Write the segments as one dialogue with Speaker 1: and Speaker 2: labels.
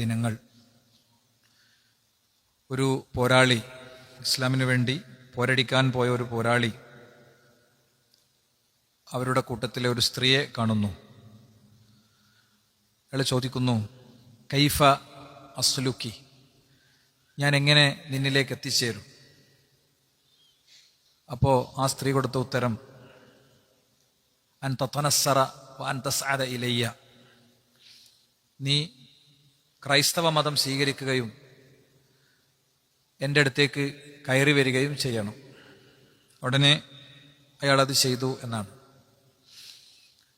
Speaker 1: ദിനങ്ങൾ. ഒരു പോരാളി, ഇസ്ലാമിനു വേണ്ടി പോരടിക്കാൻ പോയ ഒരു പോരാളി അവരുടെ കൂട്ടത്തിലെ ഒരു സ്ത്രീയെ കാണുന്നു. അയാൾ ചോദിക്കുന്നു, കൈഫ അസ്ലുക്കി, ഞാൻ എങ്ങനെ നിന്നിലേക്ക് എത്തിച്ചേരും? അപ്പോൾ ആ സ്ത്രീ കൊടുത്ത ഉത്തരം, അൻ തതനസ്സറ വ അൻ തസ്അദ ഇലയ്യ, നീ ക്രൈസ്തവ മതം സ്വീകരിക്കുകയും എൻ്റെ അടുത്തേക്ക് കയറി വരികയും ചെയ്യണം. ഉടനെ അയാളത് ചെയ്തു എന്നാണ്.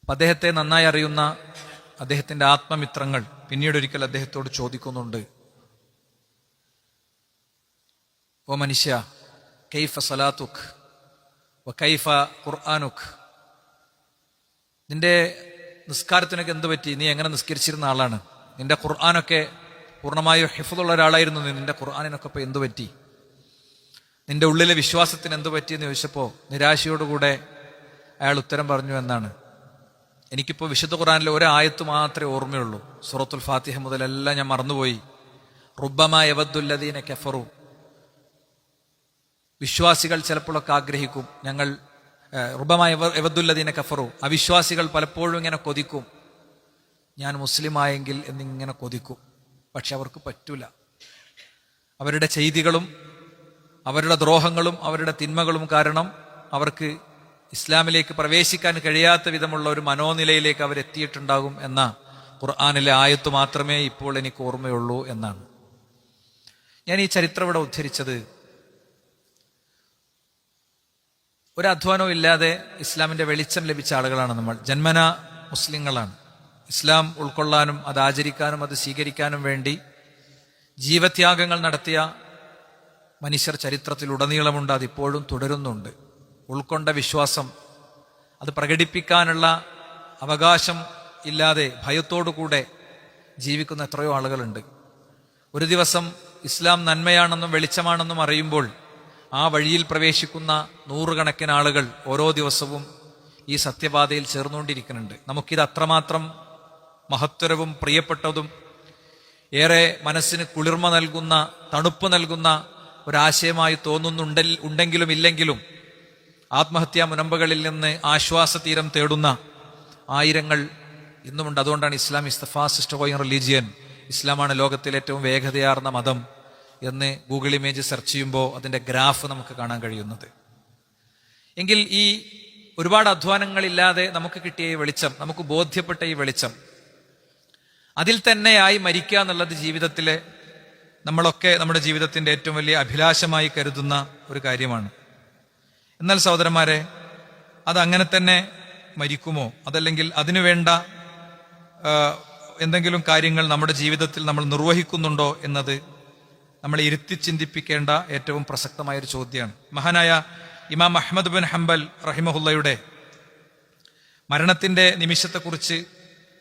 Speaker 1: അപ്പം അദ്ദേഹത്തെ നന്നായി അറിയുന്ന അദ്ദേഹത്തിൻ്റെ ആത്മമിത്രങ്ങൾ പിന്നീടൊരിക്കൽ അദ്ദേഹത്തോട് ചോദിക്കുന്നുണ്ട്, ഓ മനുഷ്യ, കൈഫ സലാത്തുക് വ കൈഫ ഖുർആനുക്, നിന്റെ നിസ്കാരത്തിനൊക്കെ എന്ത് പറ്റി? നീ എങ്ങനെ നിസ്കരിച്ചിരുന്ന ആളാണ്? നിന്റെ ഖുർആനൊക്കെ പൂർണ്ണമായും ഹിഫ്ളുള്ള ഒരാളായിരുന്നു നീ, നിന്റെ ഖുർആനിനൊക്കെ ഇപ്പോൾ എന്തു പറ്റി? നിന്റെ ഉള്ളിലെ വിശ്വാസത്തിന് എന്തു പറ്റിയെന്ന് ചോദിച്ചപ്പോൾ നിരാശയോടുകൂടെ അയാൾ ഉത്തരം പറഞ്ഞു എന്നാണ്, എനിക്കിപ്പോൾ വിശുദ്ധ ഖുർആനിലെ ഒരായത്ത് മാത്രമേ ഓർമ്മയുള്ളൂ, സൂറത്തുൽ ഫാത്തിഹ മുതലെല്ലാം ഞാൻ മറന്നുപോയി. റുബ്ബമാ യവദ്ദുല്ലദീന കഫറു, വിശ്വാസികൾ ചിലപ്പോഴൊക്കെ ആഗ്രഹിക്കും, ഞങ്ങൾ റുബ്ബമാ യവദ്ദുല്ലദീന കഫറു, അവിശ്വാസികൾ പലപ്പോഴും ഇങ്ങനെ കൊതിക്കും, ഞാൻ മുസ്ലിമായെങ്കിൽ എന്നിങ്ങനെ കൊതിക്കും. പക്ഷെ അവർക്ക് പറ്റൂല. അവരുടെ ചെയ്തികളും അവരുടെ ദ്രോഹങ്ങളും അവരുടെ തിന്മകളും കാരണം അവർക്ക് ഇസ്ലാമിലേക്ക് പ്രവേശിക്കാൻ കഴിയാത്ത വിധമുള്ള ഒരു മനോനിലയിലേക്ക് അവരെത്തിയിട്ടുണ്ടാകും എന്ന ഖുർആനിലെ ആയത്ത് മാത്രമേ ഇപ്പോൾ എനിക്ക് ഓർമ്മയുള്ളൂ എന്നാണ്. ഞാൻ ഈ ചരിത്രം ഇവിടെ ഉദ്ധരിച്ചത്, ഒരു അധ്വാനവും ഇല്ലാതെ ഇസ്ലാമിന്റെ വെളിച്ചം ലഭിച്ച ആളുകളാണ് നമ്മൾ. ജന്മന മുസ്ലിങ്ങളാണ്. ഇസ്ലാം ഉൾക്കൊള്ളാനും അത് ആചരിക്കാനും അത് സ്വീകരിക്കാനും വേണ്ടി ജീവത്യാഗങ്ങൾ നടത്തിയ മനുഷ്യർ ചരിത്രത്തിലുടനീളമുണ്ട്, അതിപ്പോഴും തുടരുന്നുണ്ട്. ഉൾക്കൊണ്ട വിശ്വാസം അത് പ്രകടിപ്പിക്കാനുള്ള അവകാശം ഇല്ലാതെ ഭയത്തോടുകൂടെ ജീവിക്കുന്ന എത്രയോ ആളുകളുണ്ട്. ഒരു ദിവസം ഇസ്ലാം നന്മയാണെന്നും വെളിച്ചമാണെന്നും അറിയുമ്പോൾ ആ വഴിയിൽ പ്രവേശിക്കുന്ന നൂറുകണക്കിന് ആളുകൾ ഓരോ ദിവസവും ഈ സത്യപാതയിൽ ചേർന്നുകൊണ്ടിരിക്കുന്നുണ്ട്. നമുക്കിത് അത്രമാത്രം മഹത്തരവും പ്രിയപ്പെട്ടതും ഏറെ മനസ്സിന് കുളിർമ നൽകുന്ന, തണുപ്പ് നൽകുന്ന ഒരാശയമായി ഉണ്ടെങ്കിലും ഇല്ലെങ്കിലും ആത്മഹത്യാ മുനമ്പകളിൽ നിന്ന് ആശ്വാസതീരം തേടുന്ന ആയിരങ്ങൾ ഇന്നുമുണ്ട്. അതുകൊണ്ടാണ് Islam is the fastest growing religion, ഇസ്ലാമാണ് ലോകത്തിലെ ഏറ്റവും വേഗതയാർന്ന മതം എന്ന് ഗൂഗിൾ ഇമേജ് സെർച്ച് ചെയ്യുമ്പോൾ അതിൻ്റെ ഗ്രാഫ് നമുക്ക് കാണാൻ കഴിയുന്നത്. എങ്കിൽ ഈ ഒരുപാട് അധ്വാനങ്ങളില്ലാതെ നമുക്ക് കിട്ടിയ ഈ വെളിച്ചം, നമുക്ക് ബോധ്യപ്പെട്ട ഈ വെളിച്ചം, അതിൽ തന്നെയായി മരിക്കുക എന്നുള്ളത് ജീവിതത്തിലെ നമ്മളൊക്കെ നമ്മുടെ ജീവിതത്തിൻ്റെ ഏറ്റവും വലിയ അഭിലാഷമായി കരുതുന്ന ഒരു കാര്യമാണ്. എന്നാൽ സഹോദരന്മാരെ, അതങ്ങനെ തന്നെ മരിക്കുമോ? അതല്ലെങ്കിൽ അതിനുവേണ്ട എന്തെങ്കിലും കാര്യങ്ങൾ നമ്മുടെ ജീവിതത്തിൽ നമ്മൾ നിർവഹിക്കുന്നുണ്ടോ എന്നത് നമ്മളെ ഇരുത്തി ചിന്തിപ്പിക്കേണ്ട ഏറ്റവും പ്രസക്തമായൊരു ചോദ്യമാണ്. മഹാനായ ഇമാം അഹ്മദ് ബിൻ ഹംബൽ റഹിമഹുല്ലയുടെ മരണത്തിന്റെ നിമിഷത്തെക്കുറിച്ച്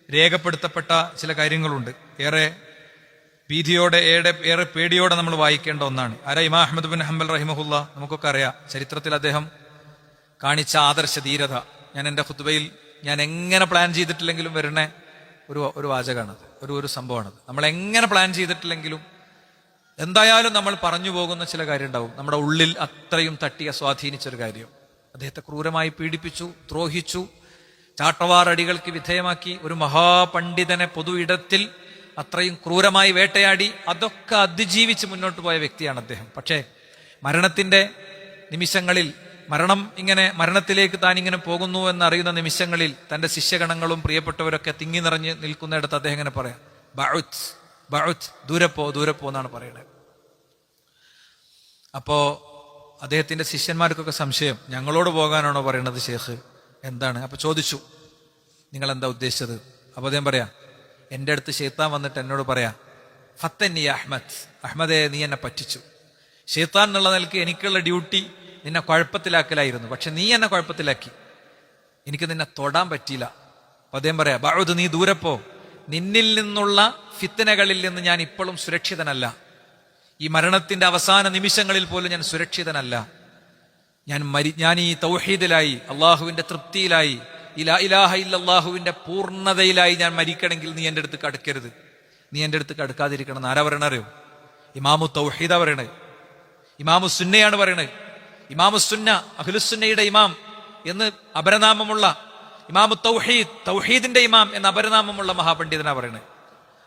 Speaker 1: രേഖപ്പെടുത്തപ്പെട്ട ചില കാര്യങ്ങളുണ്ട്. ഏറെ ഭീതിയോടെ ഏറെ പേടിയോടെ നമ്മൾ വായിക്കേണ്ട ഒന്നാണ്. ആരാ? ഇമാം അഹ്മദ് ബിൻ ഹംബൽ റഹിമഹുല്ല. നമുക്കൊക്കെ അറിയാം, ചരിത്രത്തിൽ അദ്ദേഹം കാണിച്ച ആദർശ ധീരത. ഞാൻ എൻ്റെ ഖുത്ബയിൽ ഞാൻ എങ്ങനെ പ്ലാൻ ചെയ്തിട്ടില്ലെങ്കിലും വരുന്ന ഒരു വാചകമാണത്, ഒരു സംഭവമാണത്. നമ്മൾ എങ്ങനെ പ്ലാൻ ചെയ്തിട്ടില്ലെങ്കിലും എന്തായാലും നമ്മൾ പറഞ്ഞു പോകുന്ന ചില കാര്യം ഉണ്ടാവും, നമ്മുടെ ഉള്ളിൽ അത്രയും തട്ടിയ സ്വാധീനിച്ചൊരു കാര്യം. അദ്ദേഹത്തെ ക്രൂരമായി പീഡിപ്പിച്ചു, ദ്രോഹിച്ചു, ചാട്ടവാറടികൾക്ക് വിധേയമാക്കി, ഒരു മഹാപണ്ഡിതനെ പൊതു ഇടത്തിൽ അത്രയും ക്രൂരമായി വേട്ടയാടി, അതൊക്കെ അതിജീവിച്ച് മുന്നോട്ട് പോയ വ്യക്തിയാണ് അദ്ദേഹം. പക്ഷേ മരണത്തിന്റെ നിമിഷങ്ങളിൽ, മരണത്തിലേക്ക് താൻ ഇങ്ങനെ പോകുന്നു എന്നറിയുന്ന നിമിഷങ്ങളിൽ തന്റെ ശിഷ്യഗണങ്ങളും പ്രിയപ്പെട്ടവരൊക്കെ തിങ്ങി നിറഞ്ഞ് നിൽക്കുന്നിടത്ത് അദ്ദേഹം ഇങ്ങനെ പറയാം, ബഅുത്, ദൂരപ്പോ എന്നാണ് പറയുന്നത്. അപ്പോ അദ്ദേഹത്തിന്റെ ശിഷ്യന്മാർക്കൊക്കെ സംശയം, ഞങ്ങളോട് പോകാനാണോ പറയണത് ഷേഖ്, എന്താണ്? അപ്പൊ ചോദിച്ചു, നിങ്ങൾ എന്താ ഉദ്ദേശിച്ചത്? അപ്പൊ അദ്ദേഹം പറയാ, എൻ്റെ അടുത്ത് ശൈത്താൻ വന്നിട്ട് എന്നോട് പറയാ, ഫത്തന്നി അഹ്മദേ, നീ എന്നെ പറ്റിച്ചു. ശൈത്താൻ എന്നുള്ള നിലയ്ക്ക് എനിക്കുള്ള ഡ്യൂട്ടി നിന്നെ കുഴപ്പത്തിലാക്കലായിരുന്നു, പക്ഷെ നീ എന്നെ കുഴപ്പത്തിലാക്കി, എനിക്ക് നിന്നെ തൊടാൻ പറ്റിയില്ല. അപ്പൊ അദ്ദേഹം പറയാ, ബഅുദ്, നീ ദൂരപ്പോ, നിന്നിൽ നിന്നുള്ള ഫിത്തനകളിൽ നിന്ന് ഞാൻ ഇപ്പോഴും സുരക്ഷിതനല്ല. ഈ മരണത്തിന്റെ അവസാന നിമിഷങ്ങളിൽ പോലും ഞാൻ സുരക്ഷിതനല്ല. ഞാൻ ഈ തൗഹീദിലായി, അള്ളാഹുവിന്റെ തൃപ്തിയിലായി, ലാ ഇലാഹ ഇല്ലല്ലാഹുവിന്റെ പൂർണ്ണതയിലായി ഞാൻ മരിക്കണമെങ്കിൽ നീ എൻ്റെ അടുത്ത് അടുക്കരുത്. നീ എൻ്റെ അടുത്ത് അടുക്കാതിരിക്കണം എന്ന് ആരാ പറയണ അറിയോ? ഇമാമു തൗഹീദ പറയണേ, ഇമാമു സുന്നയാണ് പറയണേ. ഇമാമു സുന്ന, അഹ്ലുസുന്നയുടെ ഇമാം എന്ന് അപരനാമമുള്ള ഇമാമു തൗഹീദ്, തൗഹീദിന്റെ ഇമാം എന്ന അപരനാമമുള്ള മഹാപണ്ഡിതനാ പറയണേ.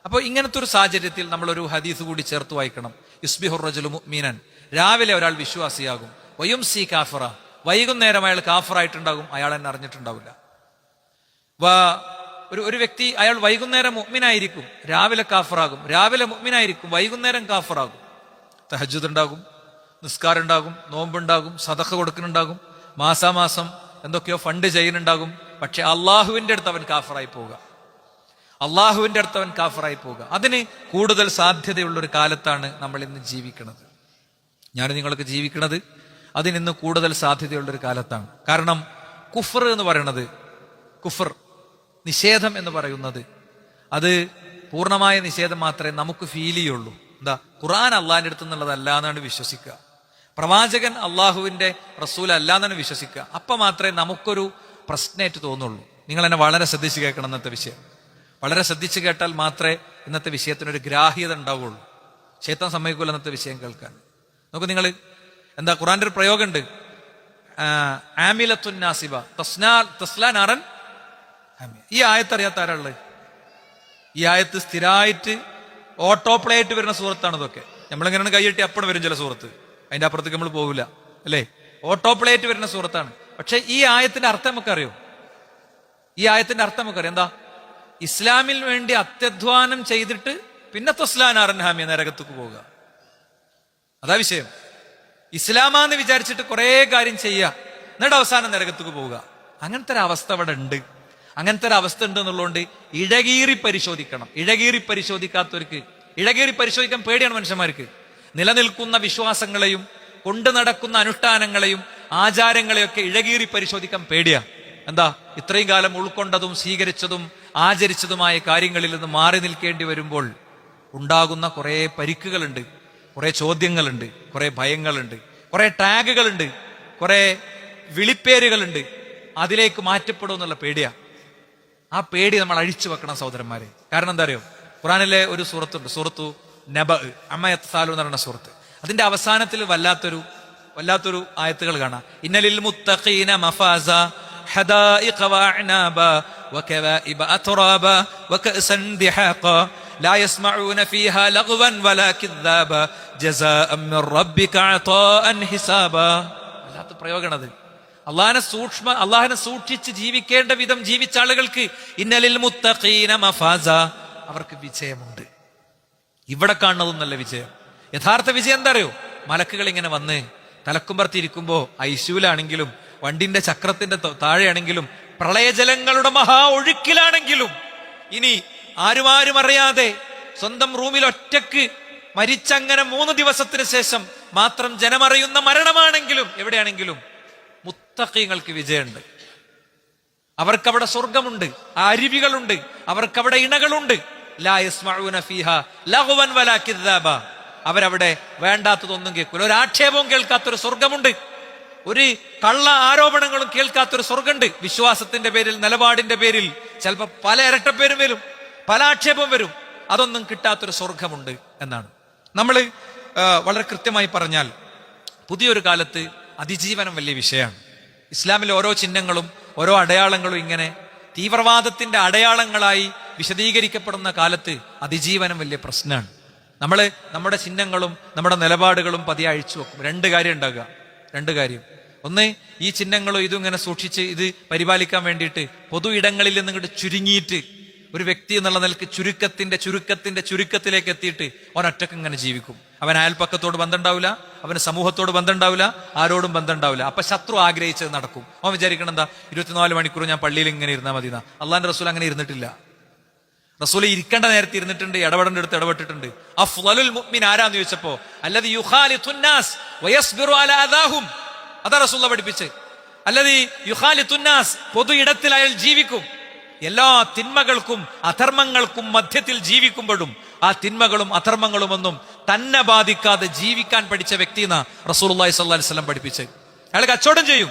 Speaker 1: അപ്പോൾ ഇങ്ങനത്തെ ഒരു സാഹചര്യത്തിൽ നമ്മളൊരു ഹദീസ് കൂടി ചേർത്ത് വായിക്കണം. യുസ്ബിഹുർ റജുലു മുഅ്മിനൻ, രാവിലെ ഒരാൾ വിശ്വാസിയാകും, വയുംസി കാഫിറ, വൈകുന്നേരം അയാൾ കാഫിറായിട്ടുണ്ടാകും, അയാൾ എന്നെ അറിഞ്ഞിട്ടുണ്ടാവില്ല. ഒരു വ്യക്തി അയാൾ വൈകുന്നേരം മുഅ്മിനായിരിക്കും, രാവിലെ കാഫിറാകും, രാവിലെ മുഅ്മിനായിരിക്കും, വൈകുന്നേരം കാഫിറാകും. തഹജ്ജുദ് ഉണ്ടാകും, നിസ്കാരം ഉണ്ടാകും, നോമ്പുണ്ടാകും, സദഖ കൊടുക്കുന്നുണ്ടാകും, മാസാമാസം എന്തൊക്കെയോ ഫണ്ട് ചെയ്യുന്നുണ്ടാകും. പക്ഷെ അള്ളാഹുവിന്റെ അടുത്ത് അവൻ കാഫിറായി പോവുക, അള്ളാഹുവിന്റെ അടുത്ത് അവൻ കാഫിറായി പോവുക. അതിന് കൂടുതൽ സാധ്യതയുള്ളൊരു കാലത്താണ് നമ്മൾ ഇന്ന് ജീവിക്കുന്നത്. ഞാൻ നിങ്ങൾക്ക് ജീവിക്കുന്നത് അതിനിന്ന് കൂടുതൽ സാധ്യതയുള്ളൊരു കാലത്താണ്. കാരണം കുഫർ എന്ന് പറയുന്നത്, കുഫർ നിഷേധം എന്ന് പറയുന്നത്, അത് പൂർണ്ണമായ നിഷേധം മാത്രമേ നമുക്ക് ഫീൽ ചെയ്യുള്ളൂ. എന്താ? ഖുർആൻ അള്ളാഹിന്റെ അടുത്ത് നിന്നുള്ളതല്ല എന്നാണ് വിശ്വസിക്കുക, പ്രവാചകൻ അള്ളാഹുവിന്റെ റസൂൽ അല്ല എന്നാണ് വിശ്വസിക്കുക. അപ്പൊ മാത്രമേ നമുക്കൊരു പ്രശ്നമായിട്ട് തോന്നുള്ളൂ. നിങ്ങൾ എന്നെ വളരെ ശ്രദ്ധിച്ച് കേൾക്കണം. ഇന്നത്തെ വിഷയം വളരെ ശ്രദ്ധിച്ച് കേട്ടാൽ മാത്രമേ ഇന്നത്തെ വിഷയത്തിനൊരു ഗ്രാഹ്യത ഉണ്ടാവുകയുള്ളൂ. ശൈത്താൻ സമ്മതിക്കൂല ഇന്നത്തെ വിഷയം കേൾക്കാൻ. നോക്കൂ, നിങ്ങൾ എന്താ ഖുർആന്റെ ഒരു പ്രയോഗമുണ്ട്, ആമിലത്തുൻ നാസിബ തസ്ലാ നാറൻ. ഈ ആയത്ത് അറിയാത്ത ആരാള്? ഈ ആയത്ത് സ്ഥിരമായിട്ട് ഓട്ടോ പ്ലേ ആയിട്ട് വരുന്ന സൂറത്താണ് ഇതൊക്കെ. നമ്മളിങ്ങനെ കൈയ്യട്ടി അപ്പഴും വരും ചില സൂറത്ത്, അതിന്റെ അപ്പുറത്തേക്ക് നമ്മൾ പോകില്ല, അല്ലേ? ഓട്ടോ പ്ലേ ആയിട്ട് വരുന്ന സൂറത്താണ്. പക്ഷെ ഈ ആയത്തിന്റെ അർത്ഥം നമുക്കറിയോ? ഈ ആയത്തിന്റെ അർത്ഥം നമുക്കറിയാം. എന്താ? ഇസ്ലാമിൽ വേണ്ടി അത്യധ്വാനം ചെയ്തിട്ട് പിന്നെ തസ്ലാൻ അറൻഹാമിയ നരകത്തേക്ക് പോവുക. അതാ വിഷയം. ഇസ്ലാമാന്ന് വിചാരിച്ചിട്ട് കുറെ കാര്യം ചെയ്യുക, എന്നിട്ട് അവസാനം നരകത്തേക്ക് പോവുക. അങ്ങനത്തെ ഒരു അവസ്ഥ അവിടെ ഉണ്ട്. അങ്ങനത്തെ ഒരു അവസ്ഥ ഉണ്ട് എന്നുള്ളതുകൊണ്ട് ഇഴകീറി പരിശോധിക്കണം. ഇഴകീറി പരിശോധിക്കാത്തവർക്ക്, ഇഴകീറി പരിശോധിക്കാൻ പേടിയാണ് മനുഷ്യന്മാർക്ക്. നിലനിൽക്കുന്ന വിശ്വാസങ്ങളെയും കൊണ്ടു നടക്കുന്ന അനുഷ്ഠാനങ്ങളെയും ആചാരങ്ങളെയൊക്കെ ഇഴകീറി പരിശോധിക്കാൻ പേടിയാ. എന്താ? ഇത്രയും കാലം ഉൾക്കൊണ്ടതും സ്വീകരിച്ചതും ആചരിച്ചതുമായ കാര്യങ്ങളിൽ നിന്ന് മാറി നിൽക്കേണ്ടി വരുമ്പോൾ ഉണ്ടാകുന്ന കുറെ പരിക്കുകളുണ്ട്, കുറെ ചോദ്യങ്ങളുണ്ട്, കുറെ ഭയങ്ങളുണ്ട്, കുറെ ടാഗുകളുണ്ട്, കുറെ വിളിപ്പേരുകളുണ്ട്. അതിലേക്ക് മാറ്റപ്പെടും എന്നുള്ള പേടിയാ. ആ പേടി നമ്മൾ അഴിച്ചു വെക്കണം സഹോദരന്മാരെ. കാരണം എന്താ അറിയോ? ഖുറാനിലെ ഒരു സൂറത്തുണ്ട്, സൂറത്തു നബ, അമ്മയത്താലു എന്ന് പറയുന്ന സൂറത്ത്. അതിന്റെ അവസാനത്തിൽ വല്ലാത്തൊരു ആയത്തുകൾ കാണാം. ഇന്നലിൽ മുത്തഖീന മഫാസ ഹദായിഖ വഅനാബ വകവാഇബ അത്റാബ വകഅസൻ ദിഹാഖ ലാ യസ്മഊന ഫീഹാ ലഗ്വൻ വലാ കിദ്ദാബ ജസാഅൻ മിർ റബ്ബിക അതാഅൻ ഹിസാബ. വല്ലാത്ത പ്രയോഗമാണത്. അള്ളാഹിനെ സൂക്ഷിച്ച് ജീവിക്കേണ്ട വിധം ജീവിച്ച ആളുകൾക്ക് ഇന്നലിൽ മുത്തഖീന മഫാസ, അവർക്ക് വിജയമുണ്ട്. ഇവിടെ കാണുന്നതൊന്നല്ല വിജയം. യഥാർത്ഥ വിജയം എന്താ അറിയോ? മലക്കുകൾ ഇങ്ങനെ വന്ന് തലക്കുമ്പർത്തിരിക്കുമ്പോ ഐശുവിലാണെങ്കിലും വണ്ടിന്റെ ചക്രത്തിന്റെ താഴെയാണെങ്കിലും പ്രളയജലങ്ങളുടെ മഹാ ഒഴുക്കിലാണെങ്കിലും ഇനി ആരും അറിയാതെ സ്വന്തം റൂമിൽ ഒറ്റക്ക് മരിച്ചങ്ങനെ 3 ദിവസത്തിന് ശേഷം മാത്രം ജനമറിയുന്ന മരണമാണെങ്കിലും എവിടെയാണെങ്കിലും മുത്തഖീങ്ങൾക്ക് വിജയമുണ്ട്. അവർക്കവിടെ സ്വർഗമുണ്ട്, അരുവികളുണ്ട്, അവർക്കവിടെ ഇണകളുണ്ട്. ലാ യസ്മഊന ഫീഹാ ലഗ്വൻ വലാ കിദ്ദാബ. അവരവിടെ വേണ്ടാത്തതൊന്നും കേൾക്കൂല. ഒരു ആക്ഷേപവും കേൾക്കാത്തൊരു സ്വർഗമുണ്ട്. ഒരു കള്ള ആരോപണങ്ങളും കേൾക്കാത്തൊരു സ്വർഗമുണ്ട്. വിശ്വാസത്തിന്റെ പേരിൽ, നിലപാടിന്റെ പേരിൽ ചിലപ്പോൾ പല ഇരട്ടപ്പേരും വരും, പല ആക്ഷേപം വരും. അതൊന്നും കിട്ടാത്തൊരു സ്വർഗമുണ്ട് എന്നാണ്. നമ്മൾ വളരെ കൃത്യമായി പറഞ്ഞാൽ പുതിയൊരു കാലത്ത് അതിജീവനം വലിയ വിഷയമാണ്. ഇസ്ലാമിലെ ഓരോ ചിഹ്നങ്ങളും ഓരോ അടയാളങ്ങളും ഇങ്ങനെ തീവ്രവാദത്തിന്റെ അടയാളങ്ങളായി വിശദീകരിക്കപ്പെടുന്ന കാലത്ത് അതിജീവനം വലിയ പ്രശ്നമാണ്. നമ്മുടെ ചിഹ്നങ്ങളും നമ്മുടെ നിലപാടുകളും പതിയെ അഴിച്ചു വെക്കും. 2 കാര്യം ഉണ്ടാകുക. 2 കാര്യം. ഒന്ന്, ഈ ചിഹ്നങ്ങളും ഇതും ഇങ്ങനെ സൂക്ഷിച്ച് ഇത് പരിപാലിക്കാൻ വേണ്ടിയിട്ട് പൊതു ഇടങ്ങളിൽ നിന്ന് ഇങ്ങോട്ട് ചുരുങ്ങിയിട്ട് ഒരു വ്യക്തി എന്നുള്ള നിലക്ക് ചുരുക്കത്തിലേക്ക് എത്തിയിട്ട് അവൻ ഒറ്റക്ക് ഇങ്ങനെ ജീവിക്കും. അവൻ അയൽപ്പക്കത്തോട് ബന്ധം ഉണ്ടാവില്ല, അവന് സമൂഹത്തോട് ബന്ധം ഉണ്ടാവില്ല, ആരോടും ബന്ധം ഉണ്ടാവില്ല. അപ്പൊ ശത്രു ആഗ്രഹിച്ചത് നടക്കും. അവൻ വിചാരിക്കണം എന്താ, 24 മണിക്കൂർ ഞാൻ പള്ളിയിൽ ഇങ്ങനെ ഇരുന്നാൽ മതി. അള്ളാന്റെ റസൂൽ അങ്ങനെ ഇരുന്നിട്ടില്ല. റസൂൽ ഇരിക്കേണ്ട നേരത്തെ ഇരുന്നിട്ടുണ്ട്, ഇടപെടേണ്ട അടുത്ത് ഇടപെട്ടിട്ടുണ്ട്. അഫ്ളലുൽ മുഅ്മിൻ ആരാന്ന് ചോദിച്ചപ്പോ അല്ലദീ യുഖാലിതുന്നാസ് വയസ്ബിറു അലാ അദാഹും, അതാ റസൂൽ പഠിപ്പിച്ച്. അല്ലദീ യുഖാലിതുന്നാസ്, പൊതു ഇടത്തിൽ അയാൾ ജീവിക്കും. എല്ലാ തിന്മകൾക്കും അധർമ്മങ്ങൾക്കും മധ്യത്തിൽ ജീവിക്കുമ്പോഴും ആ തിന്മകളും അധർമ്മങ്ങളും ഒന്നും തന്നെ ബാധിക്കാതെ ജീവിക്കാൻ പഠിച്ച വ്യക്തിയെന്നാ റസൂലുള്ളാഹി സ്വല്ലല്ലാഹി അലൈഹി വസല്ലം പഠിപ്പിച്ച്. അയാൾ കച്ചവടം ചെയ്യും.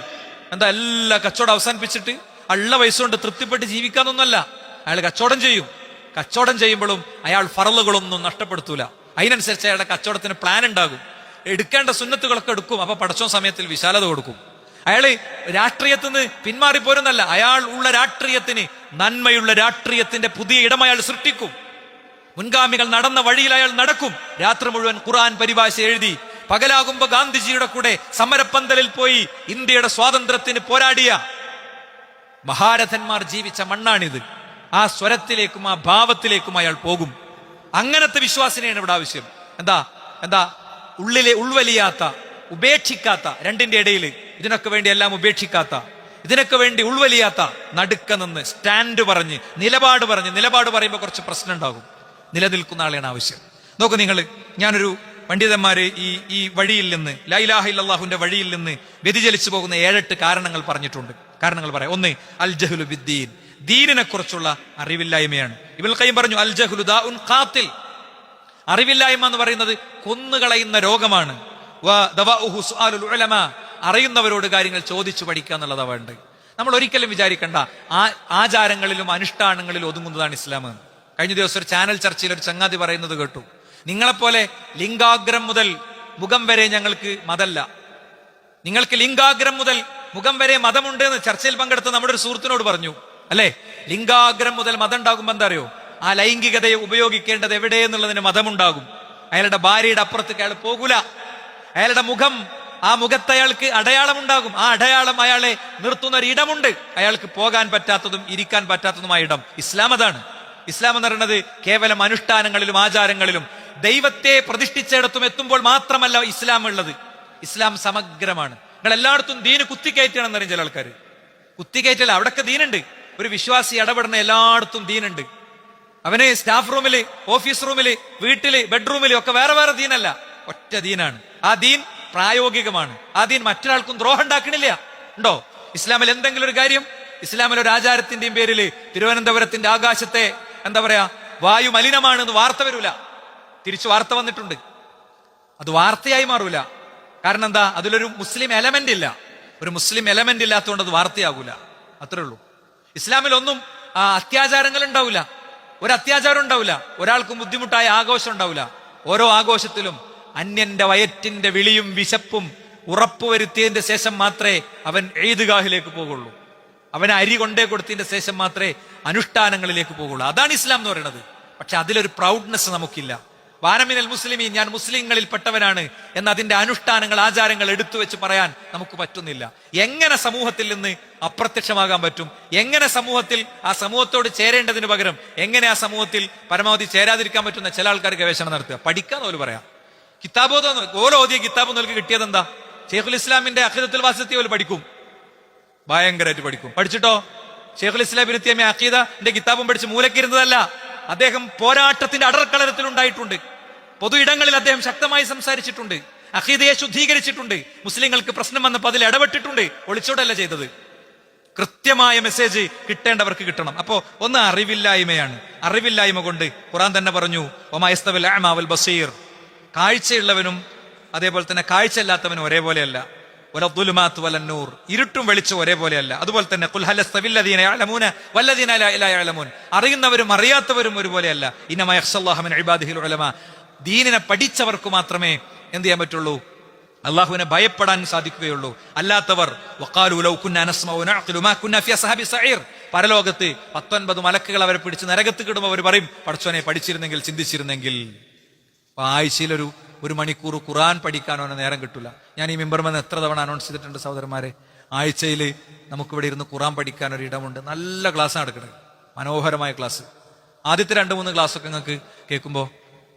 Speaker 1: എന്താ, എല്ലാ കച്ചവടം അവസാനിപ്പിച്ചിട്ട് ഉള്ള പൈസ കൊണ്ട് തൃപ്തിപ്പെട്ട് ജീവിക്കാന്നൊന്നല്ല. അയാൾ കച്ചവടം ചെയ്യും. കച്ചവടം ചെയ്യുമ്പോഴും അയാൾ ഫറലുകളൊന്നും നഷ്ടപ്പെടുത്തൂല. അതിനനുസരിച്ച് അയാളുടെ കച്ചവടത്തിന് പ്ലാൻ ഉണ്ടാകും. എടുക്കേണ്ട സുന്നത്തുകളൊക്കെ എടുക്കും. അപ്പൊ പടച്ചോൻ സമയത്തിൽ വിശാലത കൊടുക്കും. അയാള് രാഷ്ട്രീയത്തിൽ നിന്ന് പിന്മാറിപ്പോരുന്നല്ല, അയാൾ ഉള്ള രാഷ്ട്രീയത്തിന്, നന്മയുള്ള രാഷ്ട്രീയത്തിന്റെ പുതിയ ഇടം അയാൾ സൃഷ്ടിക്കും. മുൻഗാമികൾ നടന്ന വഴിയിൽ അയാൾ നടക്കും. രാത്രി മുഴുവൻ ഖുർആൻ പരിഭാഷ എഴുതി, പകലാകുമ്പോ ഗാന്ധിജിയുടെ കൂടെ സമരപ്പന്തലിൽ പോയി ഇന്ത്യയുടെ സ്വാതന്ത്ര്യത്തിന് പോരാടിയ മഹാരഥന്മാർ ജീവിച്ച മണ്ണാണിത്. ആ സ്വരത്തിലേക്കും ആ ഭാവത്തിലേക്കും അയാൾ പോകും. അങ്ങനത്തെ വിശ്വാസിനെയാണ് ഇവിടെ ആവശ്യം. എന്താ ഉൾവലിയാത്ത, ഉപേക്ഷിക്കാത്ത, രണ്ടിന്റെ ഇടയിൽ ഇതിനൊക്കെ വേണ്ടി എല്ലാം ഉപേക്ഷിക്കാത്ത, ഇതിനൊക്കെ വേണ്ടി ഉൾവലിയാത്ത, നടുക്ക നിന്ന് സ്റ്റാൻഡ് പറഞ്ഞ് നിലപാട് പറയുമ്പോൾ കുറച്ച് പ്രശ്നം ഉണ്ടാകും. നിലനിൽക്കുന്ന ആളെയാണ് ആവശ്യം. നോക്കൂ നിങ്ങൾ, ഞാനൊരു പണ്ഡിതന്മാര് ഈ വഴിയിൽ നിന്ന്, ലാ ഇലാഹ ഇല്ലല്ലാഹുവിന്റെ വഴിയിൽ നിന്ന് വ്യതിചലിച്ചു പോകുന്ന 7-8 കാരണങ്ങൾ പറഞ്ഞിട്ടുണ്ട്. കാരണങ്ങൾ പറയാം. 1, അൽ ജഹ്ലു ബിദ്ദീൻ, ദീനിനെ കുറിച്ചുള്ള അറിവില്ലായ്മയാണ്. ഇബ്നുൽ ഖയ്യിം പറഞ്ഞു, അൽ ജഹ്ലു ദാഉൻ ഖാതിൽ, അറിവില്ലായ്മ എന്ന് പറയുന്നത് കൊന്നുകളയുന്ന രോഗമാണ്. വദവാഉഹു സുആലുൽ ഉലമാ, അറിയുന്നവരോട് കാര്യങ്ങൾ ചോദിച്ചു പഠിക്കുക എന്നുള്ളതാ വേണ്ടത്. നമ്മൾ ഒരിക്കലും വിചാരിക്കേണ്ട ആചാരങ്ങളിലും അനുഷ്ഠാനങ്ങളിലും ഒതുങ്ങുന്നതാണ് ഇസ്ലാം. കഴിഞ്ഞ ദിവസം ഒരു ചാനൽ ചർച്ചയിൽ ഒരു ചങ്ങാതി പറയുന്നത് കേട്ടു, നിങ്ങളെപ്പോലെ ലിംഗാഗ്രം മുതൽ മുഖം വരെ ഞങ്ങൾക്ക് മതമല്ല, നിങ്ങൾക്ക് ലിംഗാഗ്രം മുതൽ മുഖം വരെ മതമുണ്ട് എന്ന് ചർച്ചയിൽ പങ്കെടുത്ത നമ്മുടെ ഒരു സുഹൃത്തിനോട് പറഞ്ഞു. അല്ലെ, ലിംഗാഗ്രം മുതൽ മതം ഉണ്ടാകുമ്പോ എന്താ അറിയോ, ആ ലൈംഗികതയെ ഉപയോഗിക്കേണ്ടത് എവിടെയെന്നുള്ളതിന് മതമുണ്ടാകും. അയാളുടെ ഭാര്യയുടെ അപ്പുറത്തേക്ക് അയാൾ പോകൂല. അയാളുടെ മുഖം, ആ മുഖത്ത് അയാൾക്ക് അടയാളമുണ്ടാകും. ആ അടയാളം അയാളെ നിർത്തുന്ന ഒരു ഇടമുണ്ട്, അയാൾക്ക് പോകാൻ പറ്റാത്തതും ഇരിക്കാൻ പറ്റാത്തതുമായ ഇടം. ഇസ്ലാം അതാണ്. ഇസ്ലാം എന്ന് പറയുന്നത് കേവലം അനുഷ്ഠാനങ്ങളിലും ആചാരങ്ങളിലും ദൈവത്തെ പ്രതിഷ്ഠിച്ചിടത്തും എത്തുമ്പോൾ മാത്രമല്ല ഇസ്ലാം ഉള്ളത്. ഇസ്ലാം സമഗ്രമാണ്. നിങ്ങൾ എല്ലായിടത്തും ദീന് കുത്തിക്കയറ്റണമെന്ന് അറിയാം ചില ആൾക്കാർ. കുത്തിക്കയറ്റല്ല, അവിടൊക്കെ ദീനുണ്ട്. ഒരു വിശ്വാസി ഇടപെടുന്ന എല്ലായിടത്തും ദീനുണ്ട്. അവന് സ്റ്റാഫ് റൂമില്, ഓഫീസ് റൂമില്, വീട്ടില്, ബെഡ്റൂമില് ഒക്കെ വേറെ വേറെ ദീനല്ല, ഒറ്റ ദീനാണ്. ആ ദീൻ പ്രായോഗികമാണ്. ആ ദീൻ മറ്റൊരാൾക്കും ദ്രോഹം ഉണ്ടാക്കണില്ല. ഉണ്ടോ ഇസ്ലാമിൽ എന്തെങ്കിലും ഒരു കാര്യം? ഇസ്ലാമിൽ ഒരു ആചാരത്തിന്റെയും പേരിൽ തിരുവനന്തപുരത്തിന്റെ ആകാശത്തെ വായു മലിനമാണെന്ന് വാർത്ത വരൂല. തിരിച്ചു വാർത്ത വന്നിട്ടുണ്ട്. അത് വാർത്തയായി മാറൂല. കാരണം എന്താ? അതിലൊരു മുസ്ലിം എലമെന്റ് ഇല്ല. ഒരു മുസ്ലിം എലമെന്റ് ഇല്ലാത്തതുകൊണ്ട് അത് വാർത്തയാകൂല. അത്രേ ഉള്ളൂ. ഇസ്ലാമിൽ ഒന്നും അത്യാചാരങ്ങൾ ഉണ്ടാവില്ല. ഒരു അത്യാചാരം ഉണ്ടാവില്ല. ഒരാൾക്കും ബുദ്ധിമുട്ടായ ആഘോഷം ഉണ്ടാവില്ല. ഓരോ ആഘോഷത്തിലും അന്യന്റെ വയറ്റിന്റെ വിളിയും വിശപ്പും ഉറപ്പുവരുത്തിയതിന്റെ ശേഷം മാത്രമേ അവൻ ഈദ്ഗാഹിലേക്ക് പോകുള്ളൂ. അവന് അരി കൊണ്ടേ കൊടുത്തതിന്റെ ശേഷം മാത്രമേ അനുഷ്ഠാനങ്ങളിലേക്ക് പോകുള്ളൂ. അതാണ് ഇസ്ലാം എന്ന് പറയുന്നത്. പക്ഷെ അതിലൊരു പ്രൗഡ്നെസ് നമുക്കില്ല. വാനമിനൽ മുസ്ലിമീൻ, ഞാൻ മുസ്ലിങ്ങളിൽ പെട്ടവനാണ് എന്ന് അതിന്റെ അനുഷ്ഠാനങ്ങൾ, ആചാരങ്ങൾ എടുത്തു വെച്ച് പറയാൻ നമുക്ക് പറ്റുന്നില്ല. എങ്ങനെ സമൂഹത്തിൽ നിന്ന് അപ്രത്യക്ഷമാകാൻ പറ്റും? എങ്ങനെ സമൂഹത്തിൽ ആ സമൂഹത്തോട് ചേരേണ്ടതിന് പകരം എങ്ങനെ ആ സമൂഹത്തിൽ പരമാവധി ചേരാതിരിക്കാൻ പറ്റുന്ന ചില ആൾക്കാർ ഗവേഷണം നടത്തുക. പഠിക്കാന്ന് പോലും പറയാം. ഓരോ ഓതിയ കിതാബ് നോക്കി കിട്ടിയത് എന്താ? ഷെയ്ഖുൽ ഇസ്ലാമിന്റെ അഖീദത്തുൽ വാസിത്തിയ പോലും പഠിക്കും. ഭയങ്കരമായിട്ട് പഠിക്കും. പഠിച്ചിട്ടോ ഷെയ്ഖുൽ ഇസ്ലാം ഇബ്നു തൈമിയ്യ അഖീദന്റെ കിതാബും പഠിച്ച് മൂലക്കിരുന്നതല്ല. അദ്ദേഹം പോരാട്ടത്തിന്റെ അടർക്കളത്തിൽ ഉണ്ടായിട്ടുണ്ട്. പൊതു ഇടങ്ങളിൽ അദ്ദേഹം ശക്തമായി സംസാരിച്ചിട്ടുണ്ട്. അഖീദയെ ശുദ്ധീകരിച്ചിട്ടുണ്ട്. മുസ്ലിങ്ങൾക്ക് പ്രശ്നം വന്നപ്പോൾ അതിൽ ഇടപെട്ടിട്ടുണ്ട്. ഒളിച്ചോടല്ല ചെയ്തത്. കൃത്യമായ മെസ്സേജ് കിട്ടേണ്ടവർക്ക് കിട്ടണം. അപ്പോ ഒന്ന് അറിവില്ലായ്മയാണ്. അറിവില്ലായ്മ കൊണ്ട് ഖുർആൻ തന്നെ പറഞ്ഞു, വമാ യസ്തവിൽ അഅ്മാ വൽ ബസീർ, കാഴ്ചയുള്ളവനും അതേപോലെ തന്നെ കാഴ്ചയില്ലാത്തവനും ഒരേപോലെയല്ല. വലദ്ദുലുമാത്തു വലന്നൂർ, ഇരുട്ടും വെളിച്ചം ഒരേപോലെയല്ല. അതുപോലെ തന്നെ ഖുൽ ഹൽ യസ്തവില്ലദീന യഅലമൂന വല്ലദീന ലാ യഅലമൂൻ, അറിയുന്നവരും അറിയാത്തവരും ഒരുപോലെയല്ല. ഇന്നമാ യഖ്ശല്ലാഹ മിൻ ഇബാദിഹിൽ ഉലമാ, ദീനിനെ പഠിച്ചവർക്ക് മാത്രമേ എന്ത് ചെയ്യാൻ പറ്റുള്ളൂ? അള്ളാഹുവിനെ ഭയപ്പെടാൻ സാധിക്കുകയുള്ളൂ. അല്ലാത്തവർ വഖാലു ലൗ കുന്നാ നസ്മഉ നഅഖിലു മാ കുന്നാ ഫി അസ്ഹാബി സഈർ, പരലോകത്ത് 19 മലക്കുകൾ അവരെ പിടിച്ച് നരകത്ത് കിടുമ്പോൾ അവർ പറയും, പടച്ചോനെ പഠിച്ചിരുന്നെങ്കിൽ, ചിന്തിച്ചിരുന്നെങ്കിൽ. ആഴ്ചയിൽ ഒരു മണിക്കൂർ ഖുർആൻ പഠിക്കാനോ നേരം കിട്ടില്ല. ഞാൻ ഈ മിമ്പർമെന്ന് എത്ര തവണ അനൗൺസ് ചെയ്തിട്ടുണ്ട് സഹോദരന്മാരെ. ആഴ്ചയിൽ നമുക്കിവിടെ ഇരുന്ന് ഖുർആൻ പഠിക്കാൻ ഒരു ഇടമുണ്ട്. നല്ല ക്ലാസ്സാണ് നടക്കുന്നത്, മനോഹരമായ ക്ലാസ്. ആദ്യത്തെ 2-3 ക്ലാസ്സൊക്കെ നിങ്ങൾക്ക് കേൾക്കുമ്പോൾ